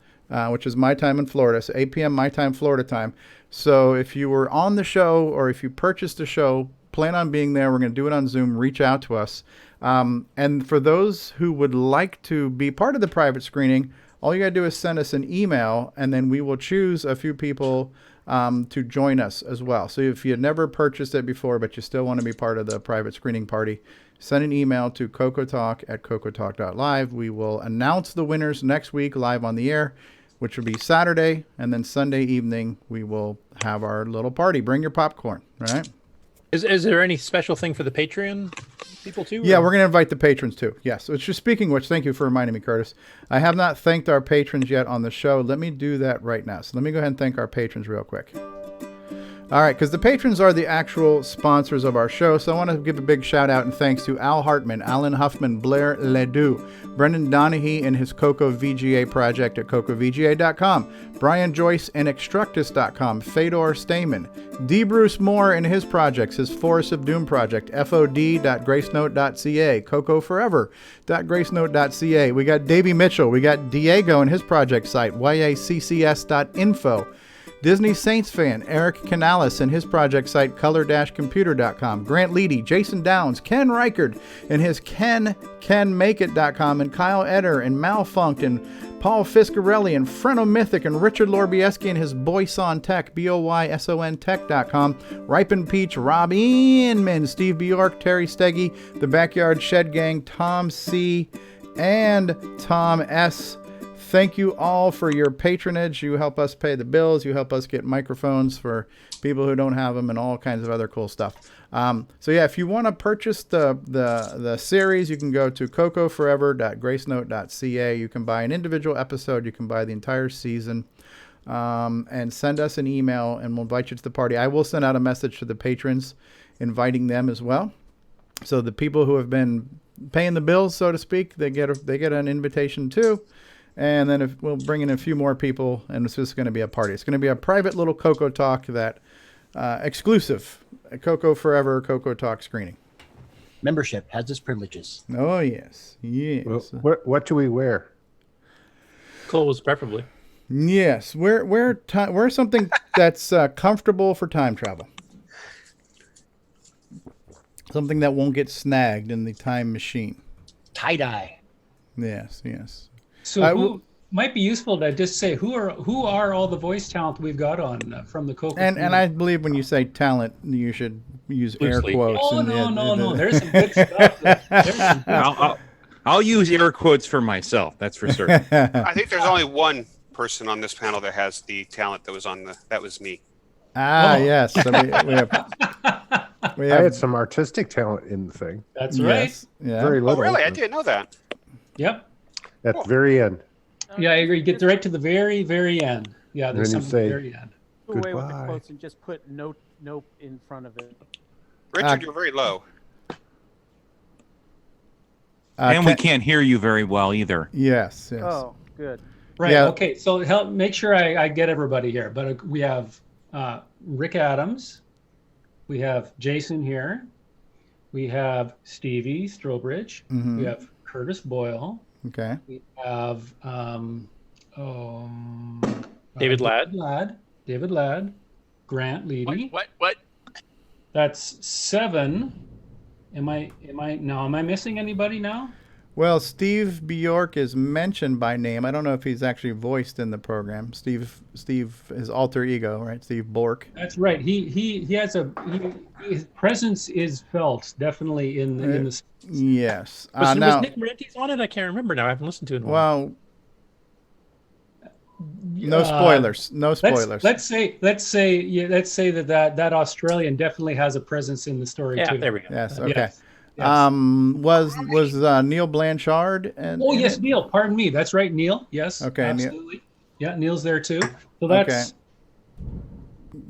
Which is my time in Florida, so 8 p.m. my time, Florida time. So if you were on the show or if you purchased the show, plan on being there. We're going to do it on Zoom. Reach out to us. And for those who would like to be part of the private screening, all you got to do is send us an email, and then we will choose a few people to join us as well. So if you had never purchased it before, but you still want to be part of the private screening party, send an email to CoCoTalk@CoCoTalk.live. We will announce the winners next week live on the air, which will be Saturday, and then Sunday evening we will have our little party. Bring your popcorn, right? Is there any special thing for the Patreon people too? Yeah, we're going to invite the patrons too. Yes. Which, speaking of which, thank you for reminding me, Curtis. I have not thanked our patrons yet on the show. Let me do that right now. So let me go ahead and thank our patrons real quick. All right, because the patrons are the actual sponsors of our show, so I want to give a big shout out and thanks to Al Hartman, Alan Huffman, Blair Ledoux, Brendan Donahue and his CoCo VGA project at CoCoVGA.com, Brian Joyce and Extructus.com, Fedor Stamen, D. Bruce Moore and his projects, his Forest of Doom project, FOD.gracenote.ca, CoCoForever.gracenote.ca. We got Davey Mitchell, we got Diego and his project site, YACCS.info. Disney Saints fan, Eric Canales and his project site, color-computer.com. Grant Leedy, Jason Downs, Ken Reichard and his CanMakeIt.com, and Kyle Eder and Malfunct and Paul Fiscarelli and Frenomythic and Richard Lorbieski and his Boyson Tech, BOYSON Tech.com. Ripen Peach, Rob Inman, Steve Bjork, Terry Steggy, The Backyard Shed Gang, Tom C. and Tom S. Thank you all for your patronage. You help us pay the bills. You help us get microphones for people who don't have them and all kinds of other cool stuff. So yeah, if you want to purchase the series, you can go to CoCoForever.gracenote.ca. You can buy an individual episode. You can buy the entire season. And send us an email, and we'll invite you to the party. I will send out a message to the patrons, inviting them as well. So the people who have been paying the bills, so to speak, they get an invitation too. And then we'll bring in a few more people, and it's just going to be a party. It's going to be a private little CoCo Talk that exclusive CoCo Forever CoCo Talk screening. Membership has its privileges. Oh yes, yes. Well, what do we wear? Clothes, preferably. Yes, wear something that's comfortable for time travel. Something that won't get snagged in the time machine. Tie-dye. Yes, yes. So might be useful to just say who are all the voice talent we've got on from the CoCo. And I believe when you say talent, you should use Loosely. air quotes. Oh no! There's some good stuff. There's some good I'll use air quotes for myself. That's for certain. I think there's only one person on this panel that has the talent that was me. Yes. So we have. I had some artistic talent in the thing. That's right. Yes. Yeah. Very little. Oh, really? I didn't know that. Yep. At the very end. Yeah, I agree. Get right to the very, very end. Yeah, there's Then you something at the say, very end. Do away with the Goodbye. quotes and just put nope in front of it. Richard, you're very low. And we can't hear you very well either. Yes. Yes. Oh, good. Right. Yeah. Okay. So make sure I get everybody here. But we have Rick Adams. We have Jason here. We have Stevie Strobridge. Mhm. We have Curtis Boyle. Okay. We have David David Ladd. Grant Levy. What? That's 7. Am I missing anybody now? Well, Steve Bjork is mentioned by name. I don't know if he's actually voiced in the program. Steve is alter ego, right? Steve Bork. That's right. He has his presence is felt definitely in the. Yes. Was Now, Nick Morentis on it? I can't remember now. I haven't listened to it in a while. well, no spoilers. No spoilers. Let's say that Australian definitely has a presence in the story Yeah, too. there we go. Yes. Okay. Yes. Was Neil Blanchard and? Oh yes, Neil. Pardon me. That's right, Neil. Yes. Okay, Neil. Absolutely. Yeah, Neil's there too. So that's.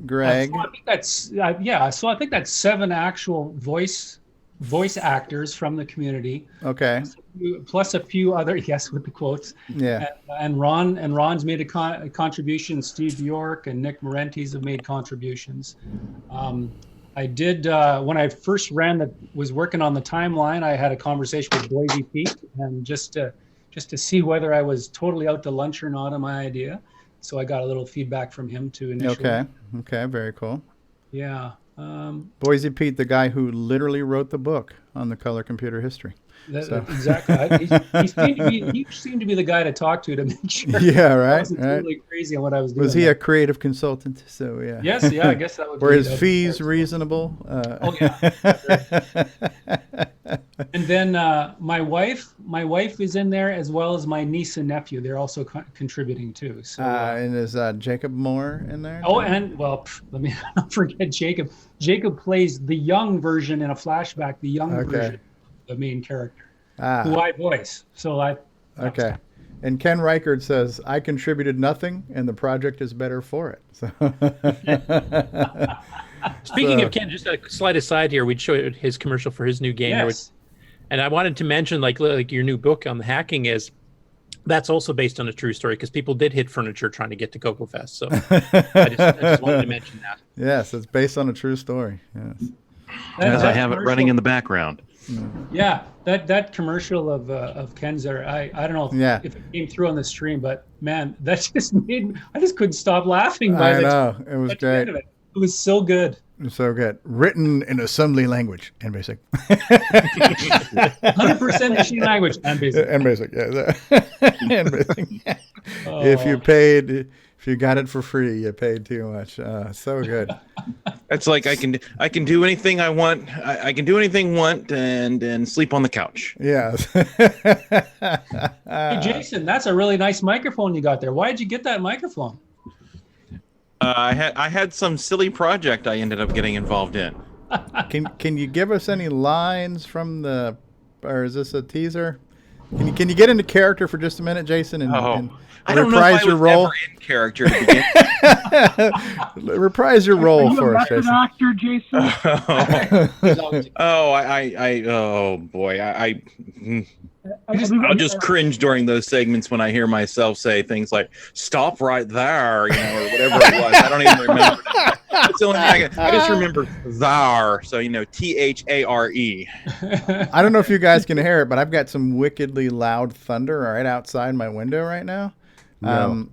Greg. So I think that's yeah. So I think that's 7 actual voice actors from the community. Okay. Plus a few other with the quotes. Yeah. And Ron's made a contribution. Steve Bjork and Nick Morentis have made contributions. I did when I first was working on the timeline. I had a conversation with Boise Pete, and just to see whether I was totally out to lunch or not on my idea. So I got a little feedback from him too initially. Okay. Very cool. Yeah. Boise Pete, the guy who literally wrote the book on the color computer history. Exactly. He seemed to be the guy to talk to make sure. Yeah, right. I wasn't totally crazy on what I was doing. Was he a creative consultant? So yeah. Yes, yeah, I guess that would. Were be, his fees reasonable? Oh yeah. And then my wife is in there, as well as my niece and nephew. They're also contributing too. So. And is Jacob Moore in there? Oh, and let me not forget Jacob. Jacob plays the young version in a flashback. The young version. The main character, who I voice. So Okay. And Ken Reichard says, I contributed nothing, and the project is better for it. So Speaking of Ken, just a slight aside here, we'd show his commercial for his new game. Yes. And I wanted to mention, like your new book on the hacking that's also based on a true story, because people did hit furniture trying to get to CoCo Fest. So I just wanted to mention that. Yes, it's based on a true story. Yes. As I have it running in the background. Yeah, that commercial of Ken's there. I don't know if it came through on the stream, but man, that just I just couldn't stop laughing. I know, it was great. It was so good. So good. Written in assembly language and basic. 100% machine language and basic. And basic, yeah. And basic. Oh. If you got it for free, you paid too much. So good. It's like I can do anything I want. I can do anything I want and sleep on the couch. Yes. Hey Jason, that's a really nice microphone you got there. Why did you get that microphone? I had some silly project I ended up getting involved in. Can you give us any lines from or is this a teaser? Can you get into character for just a minute, Jason, and I don't reprise know if your role? Ever in character to begin. Reprise your role for us, Jason. Actor, Jason. Oh boy, I'll just cringe during those segments when I hear myself say things like "stop right there," or whatever it was. I don't even remember. It's the only thing I just remember "thar," so THARE. I don't know if you guys can hear it, but I've got some wickedly loud thunder right outside my window right now. Nope.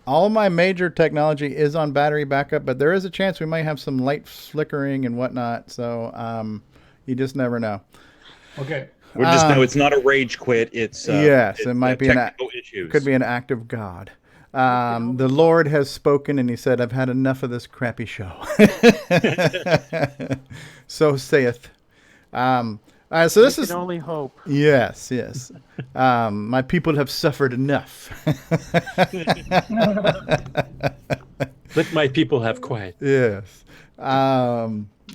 All my major technology is on battery backup, but there is a chance we might have some light flickering and whatnot. So you just never know. Okay. We just know it's not a rage quit. It's it might be technical choose. Could be an act of God. The Lord has spoken, and he said, I've had enough of this crappy show. So saith. So this is can only hope. Yes, yes. My people have suffered enough. Let my people have quiet. Yes.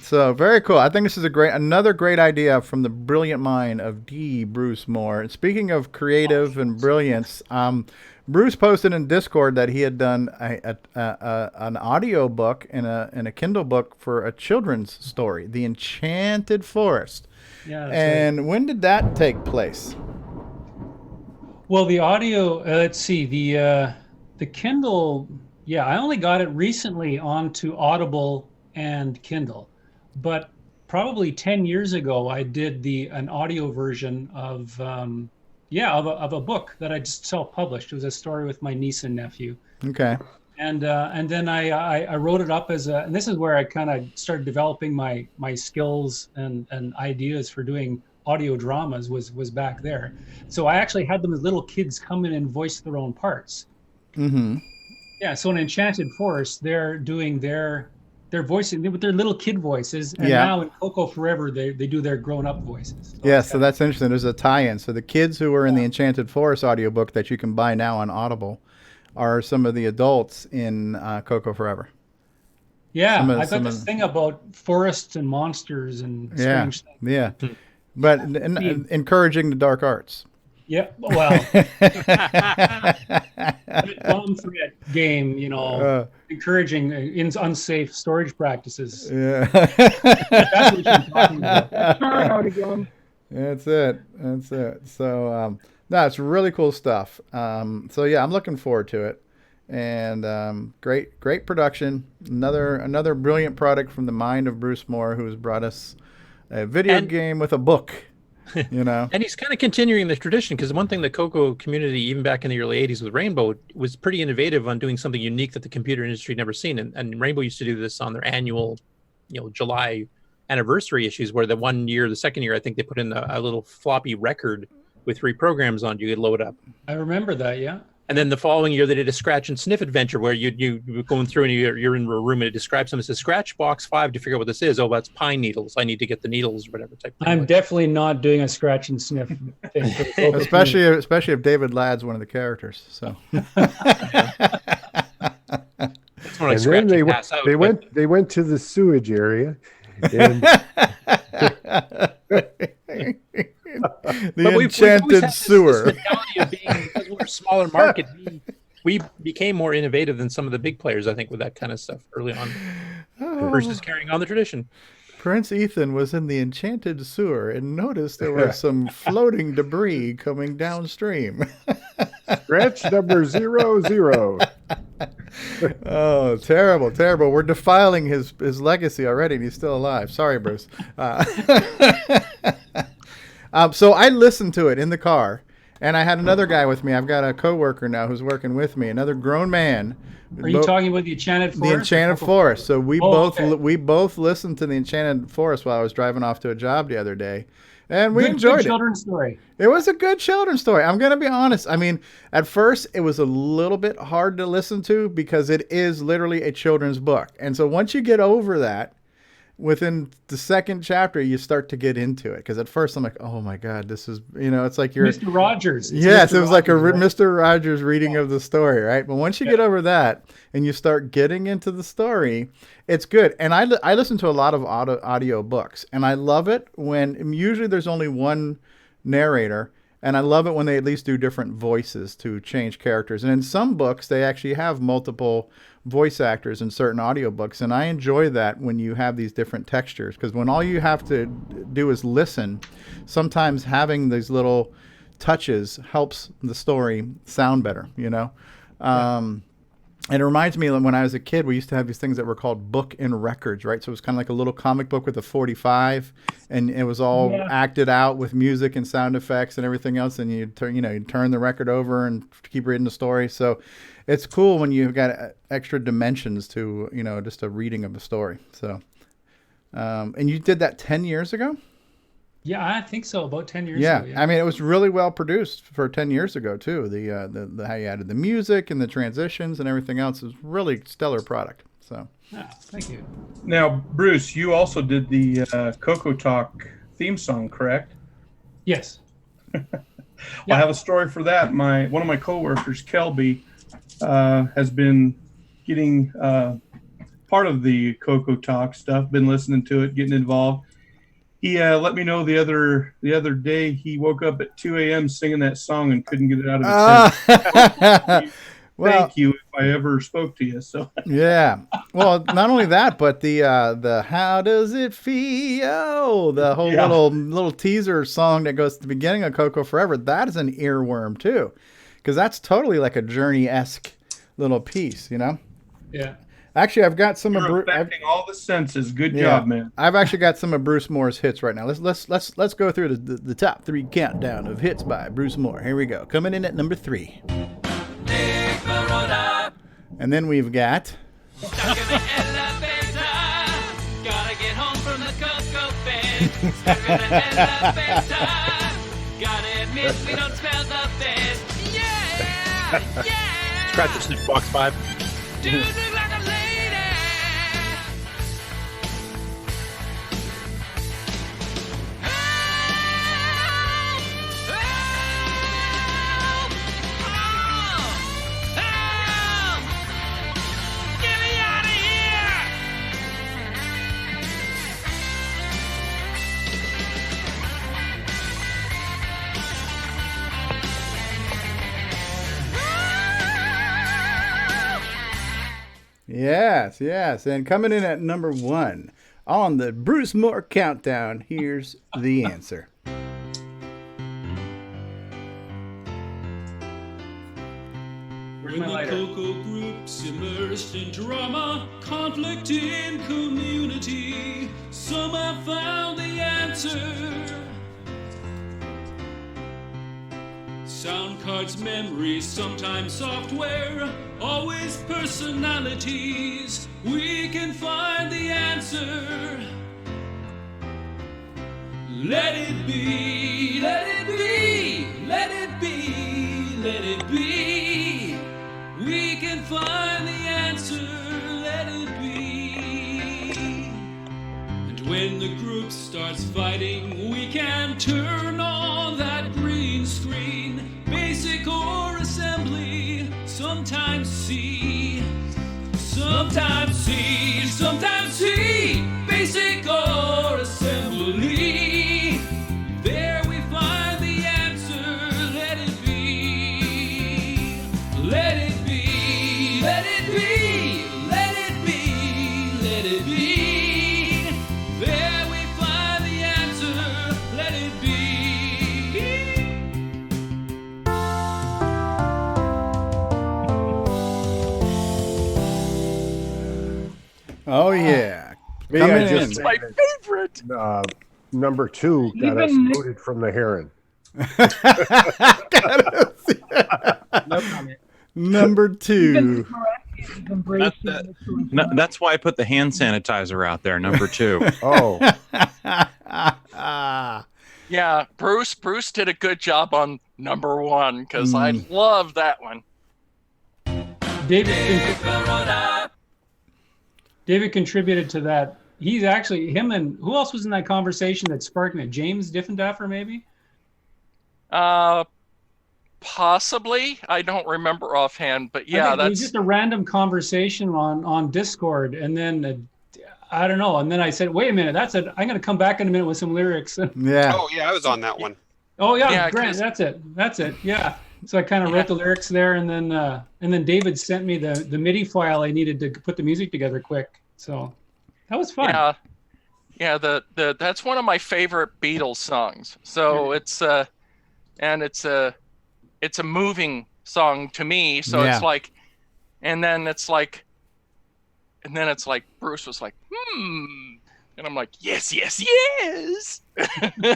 So very cool. I think this is another great idea from the brilliant mind of D. Bruce Moore. And speaking of creative and brilliance, Bruce posted in Discord that he had done an audio book and a Kindle book for a children's story, The Enchanted Forest. Yeah. And right. when did that take place? Well, the audio. Let's see. The Kindle. Yeah, I only got it recently onto Audible and Kindle, but probably 10 years ago, I did an audio version of a book that I just self-published. It was a story with my niece and nephew. Okay. And then I wrote it up and this is where I kind of started developing my skills and ideas for doing audio dramas was back there. So I actually had them as little kids come in and voice their own parts. Mm-hmm. Yeah, so in Enchanted Forest, they're doing their voicing with their little kid voices, and Yeah. now in CoCo Forever, they do their grown-up voices. So that's interesting. There's a tie-in. So the kids who were in the Enchanted Forest audiobook that you can buy now on Audible are some of the adults in CoCo Forever. Yeah, I got this thing about forests and monsters and strange things. Yeah, but encouraging the dark arts. Yeah, well, bomb threat game, encouraging unsafe storage practices. Yeah, that's what you're talking about. That's it. So, no, it's really cool stuff. So yeah, I'm looking forward to it, and great production. Another brilliant product from the mind of Bruce Moore, who has brought us a video game with a book. And he's kind of continuing the tradition, because one thing the CoCo community, even back in the early 80s with Rainbow, was pretty innovative on doing something unique that the computer industry had never seen. And Rainbow used to do this on their annual, July anniversary issues, where the second year, I think they put in a little floppy record with 3 programs on you could load up. I remember that, yeah. And then the following year, they did a scratch and sniff adventure where you were going through and you're in a room and it describes something. It says scratch box 5 to figure out what this is. Oh, that's pine needles. I need to get the needles or whatever type. I'm definitely not doing a scratch and sniff thing. especially if David Ladd's one of the characters. So. That's when I and scratch then and pass out. they went to the sewage area. And the enchanted sewer. This mentality of being, because we're a smaller market, we became more innovative than some of the big players, I think, with that kind of stuff early on, versus carrying on the tradition. Prince Ethan was in the enchanted sewer and noticed there was some floating debris coming downstream. Scratch number 00. Oh, terrible. We're defiling his legacy already, and he's still alive. Sorry, Bruce. So I listened to it in the car, and I had another guy with me. I've got a coworker now who's working with me, another grown man. Are you talking about the Enchanted Forest? The Enchanted Forest. So we both listened to the Enchanted Forest while I was driving off to a job the other day. And we enjoyed it. Children's story. It was a good children's story. I'm going to be honest. I mean, at first it was a little bit hard to listen to because it is literally a children's book. And so once you get over that, within the second chapter, you start to get into it. Because at first I'm like, oh my God, this is, it's like you're Mr. Rogers. Yes, it was like a Mr. Rogers reading of the story, right? But once you get over that and you start getting into the story, it's good. And I listen to a lot of audio books, and I love it when usually there's only one narrator, and I love it when they at least do different voices to change characters. And in some books, they actually have multiple voice actors in certain audiobooks, and I enjoy that when you have these different textures, because when all you have to do is listen, sometimes having these little touches helps the story sound better, And it reminds me when I was a kid, we used to have these things that were called book and records, right? So it was kind of like a little comic book with a 45, and it was all acted out with music and sound effects and everything else. And you turn the record over and keep reading the story. So it's cool when you've got extra dimensions to, just a reading of a story. So, and you did that 10 years ago? Yeah, I think so. About 10 years Yeah. ago. I mean, it was really well produced for 10 years ago too. The how you added the music and the transitions and everything else is really stellar product. So. Yeah, thank you. Now, Bruce, you also did the CoCoTALK theme song, correct? Yes. I have a story for that. One of my coworkers, Kelby, has been getting part of the CoCoTALK stuff. Been listening to it, getting involved. He let me know the other day he woke up at 2 a.m. singing that song and couldn't get it out of his head. Well, thank you if I ever spoke to you. So yeah. Well, not only that, but the how does it feel? The whole little teaser song that goes to the beginning of Coco Forever. That is an earworm too, because that's totally like a Journey-esque little piece, you know. Yeah. Actually, I've got some you're of affecting all the senses. Good job, man. I've actually got some of Bruce Moore's hits right now. Let's go through the top 3 countdown of hits by Bruce Moore. Here we go. Coming in at number 3. And then we've got Stuck in the elevator. Gotta get home from the Coco Fest. Stuck in the elevator. Gotta admit we don't smell the best. Yeah, yeah. Scratch the snitch box 5. Dude, look like a lady. Yes. And coming in at number 1 on the Bruce Moore countdown, here's the answer. Where's When my the lighter? Coco group's immersed in drama, conflict in community, some have found the answer. Sound cards, memories, sometimes software, always personalities. We can find the answer. Let it be, let it be, let it be, let it be. We can find the answer, let it be. And when the group starts fighting, we can turn on that green screen. Basic or assembly, sometimes C, sometimes C, sometimes C. Basic or assembly, there we find the answer. Let it be, let it be, let it be, let it be, let it be. There we find the answer. Let it be. Oh yeah. Me, Coming I just in. My favorite. Number 2 got us booted from the Heron. No comment. Number 2. That's why I put the hand sanitizer out there, number 2. Oh. Yeah, Bruce did a good job on number 1 because I love that one. David contributed to that. He's actually him and who else was in that conversation that sparked it? James Diffendaffer, maybe? Possibly. I don't remember offhand, but I yeah, think it was that's just a random conversation on Discord, and then I don't know. And then I said, "Wait a minute, I'm going to come back in a minute with some lyrics." Yeah. Oh yeah, I was on that one. Oh yeah, Yeah, Grant, that's it. Yeah. So I kind of wrote the lyrics there, and then David sent me the MIDI file I needed to put the music together quick. So that was fun. Yeah. The that's one of my favorite Beatles songs. So it's a moving song to me. So Yeah. it's like, and then it's like Bruce was like, and I'm like, yes.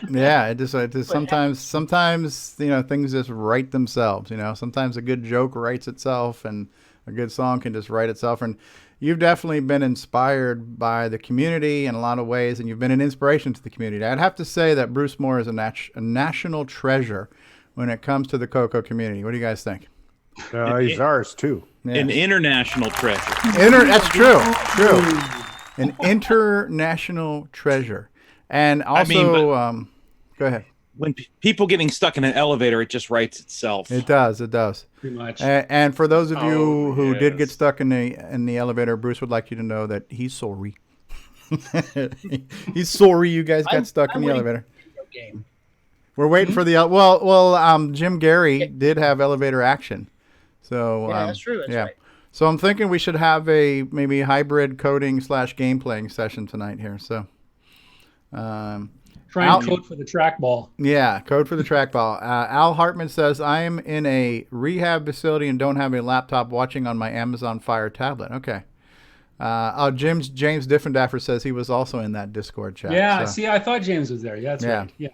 Yeah, it just sometimes you know things just write themselves. You know, sometimes a good joke writes itself, and a good song can just write itself. And you've definitely been inspired by the community in a lot of ways, and you've been an inspiration to the community. I'd have to say that Bruce Moore is a national treasure when it comes to the CoCo community. What do you guys think? He's ours too. Yeah. An international treasure. That's true. An international treasure. And also, go ahead. When people getting stuck in an elevator, it just writes itself. It does. Pretty much. And for those of you who did get stuck in the elevator, Bruce would like you to know that he's sorry. He's sorry you guys got stuck in the elevator. Game. We're waiting for the Jim Gary did have elevator action. So yeah, that's true. That's right. So I'm thinking we should have maybe hybrid coding / game playing session tonight here. So try and code for the trackball. Yeah, code for the trackball. Al Hartman says, I am in a rehab facility and don't have a laptop watching on my Amazon Fire tablet. Okay. James Diffendaffer says he was also in that Discord chat. Yeah, see, I thought James was there. Yeah, that's right. Yeah.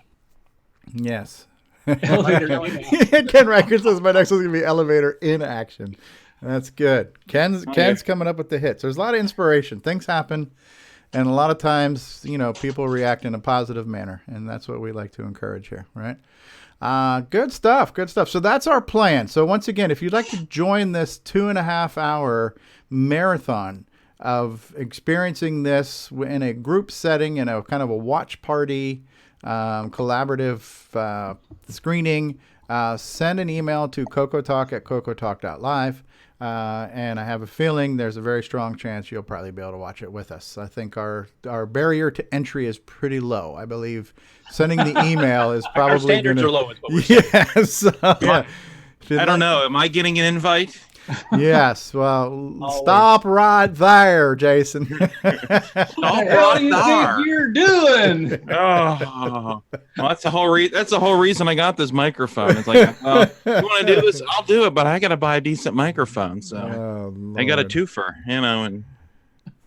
Yes. Elevator Ken Riker says my next one's going to be elevator in action. That's good. Ken's coming up with the hits. There's a lot of inspiration. Things happen. And a lot of times, people react in a positive manner. And that's what we like to encourage here, right? Good stuff. So that's our plan. So once again, if you'd like to join this 2.5-hour marathon of experiencing this in a group setting, in a kind of a watch party, collaborative screening, send an email to CoCoTalk@CoCoTalk.live. And I have a feeling there's a very strong chance you'll probably be able to watch it with us. I think our barrier to entry is pretty low. I believe sending the email is probably our standards are low. Is what we're saying. Yes. I don't know. Am I getting an invite? Yes. Well, stop right there, Jason. What the hell do you think you're doing? Well, that's the whole reason I got this microphone. It's like, you want to do this? I'll do it, but I got to buy a decent microphone. So I got a twofer, and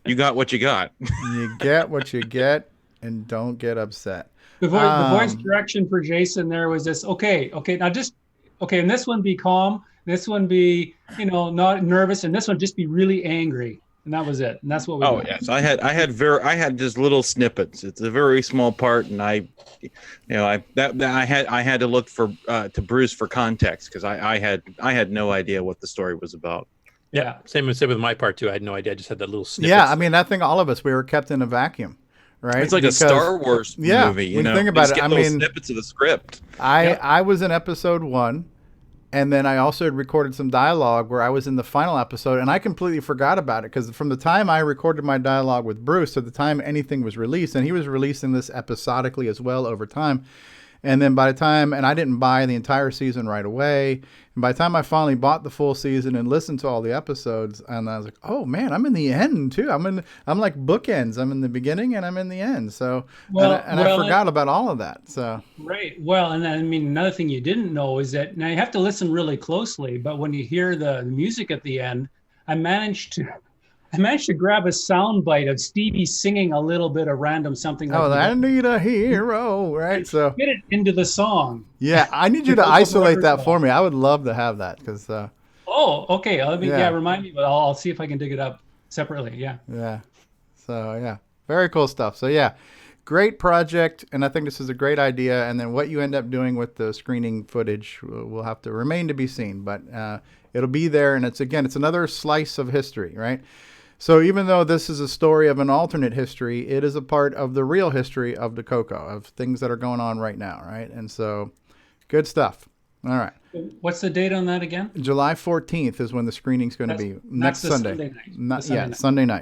you got what you got. You get what you get, and don't get upset. The voice direction for Jason there was this. Okay. Now and this one be calm. This one be, not nervous, and this one just be really angry, and that was it. And that's what we. Oh yes, I had just little snippets. It's a very small part, and I had to look to Bruce for context because I had no idea what the story was about. Yeah, same with my part too. I had no idea. I just had that little snippet. Yeah, I mean, I think all of us, we were kept in a vacuum. Right? It's like a Star Wars movie. When you think about it, I mean, snippets of the script. I was in episode 1. And then I also had recorded some dialogue where I was in the final episode, and I completely forgot about it because from the time I recorded my dialogue with Bruce to the time anything was released, and he was releasing this episodically as well over time. And then by the time, and I didn't buy the entire season right away. And by the time I finally bought the full season and listened to all the episodes, and I was like, oh man, I'm in the end too. I'm like bookends. I'm in the beginning and I'm in the end. So, I forgot about all of that. So, right. Well, and then, another thing you didn't know is that now you have to listen really closely, but when you hear the music at the end, I managed to grab a soundbite of Stevie singing a little bit of random something. Like I need a hero, right? So get it into the song. Yeah, I need you to isolate that for me. I would love to have that because. Okay. Remind me, but I'll see if I can dig it up separately. Yeah. Yeah. So yeah, very cool stuff. So yeah, great project, and I think this is a great idea. And then what you end up doing with the screening footage will have to remain to be seen, but it'll be there, and it's another slice of history, right? So even though this is a story of an alternate history, it is a part of the real history of the CoCo, of things that are going on right now, right? And so, good stuff. All right. What's the date on that again? July 14th is when the screening's going to be next Sunday. Sunday night. Sunday night.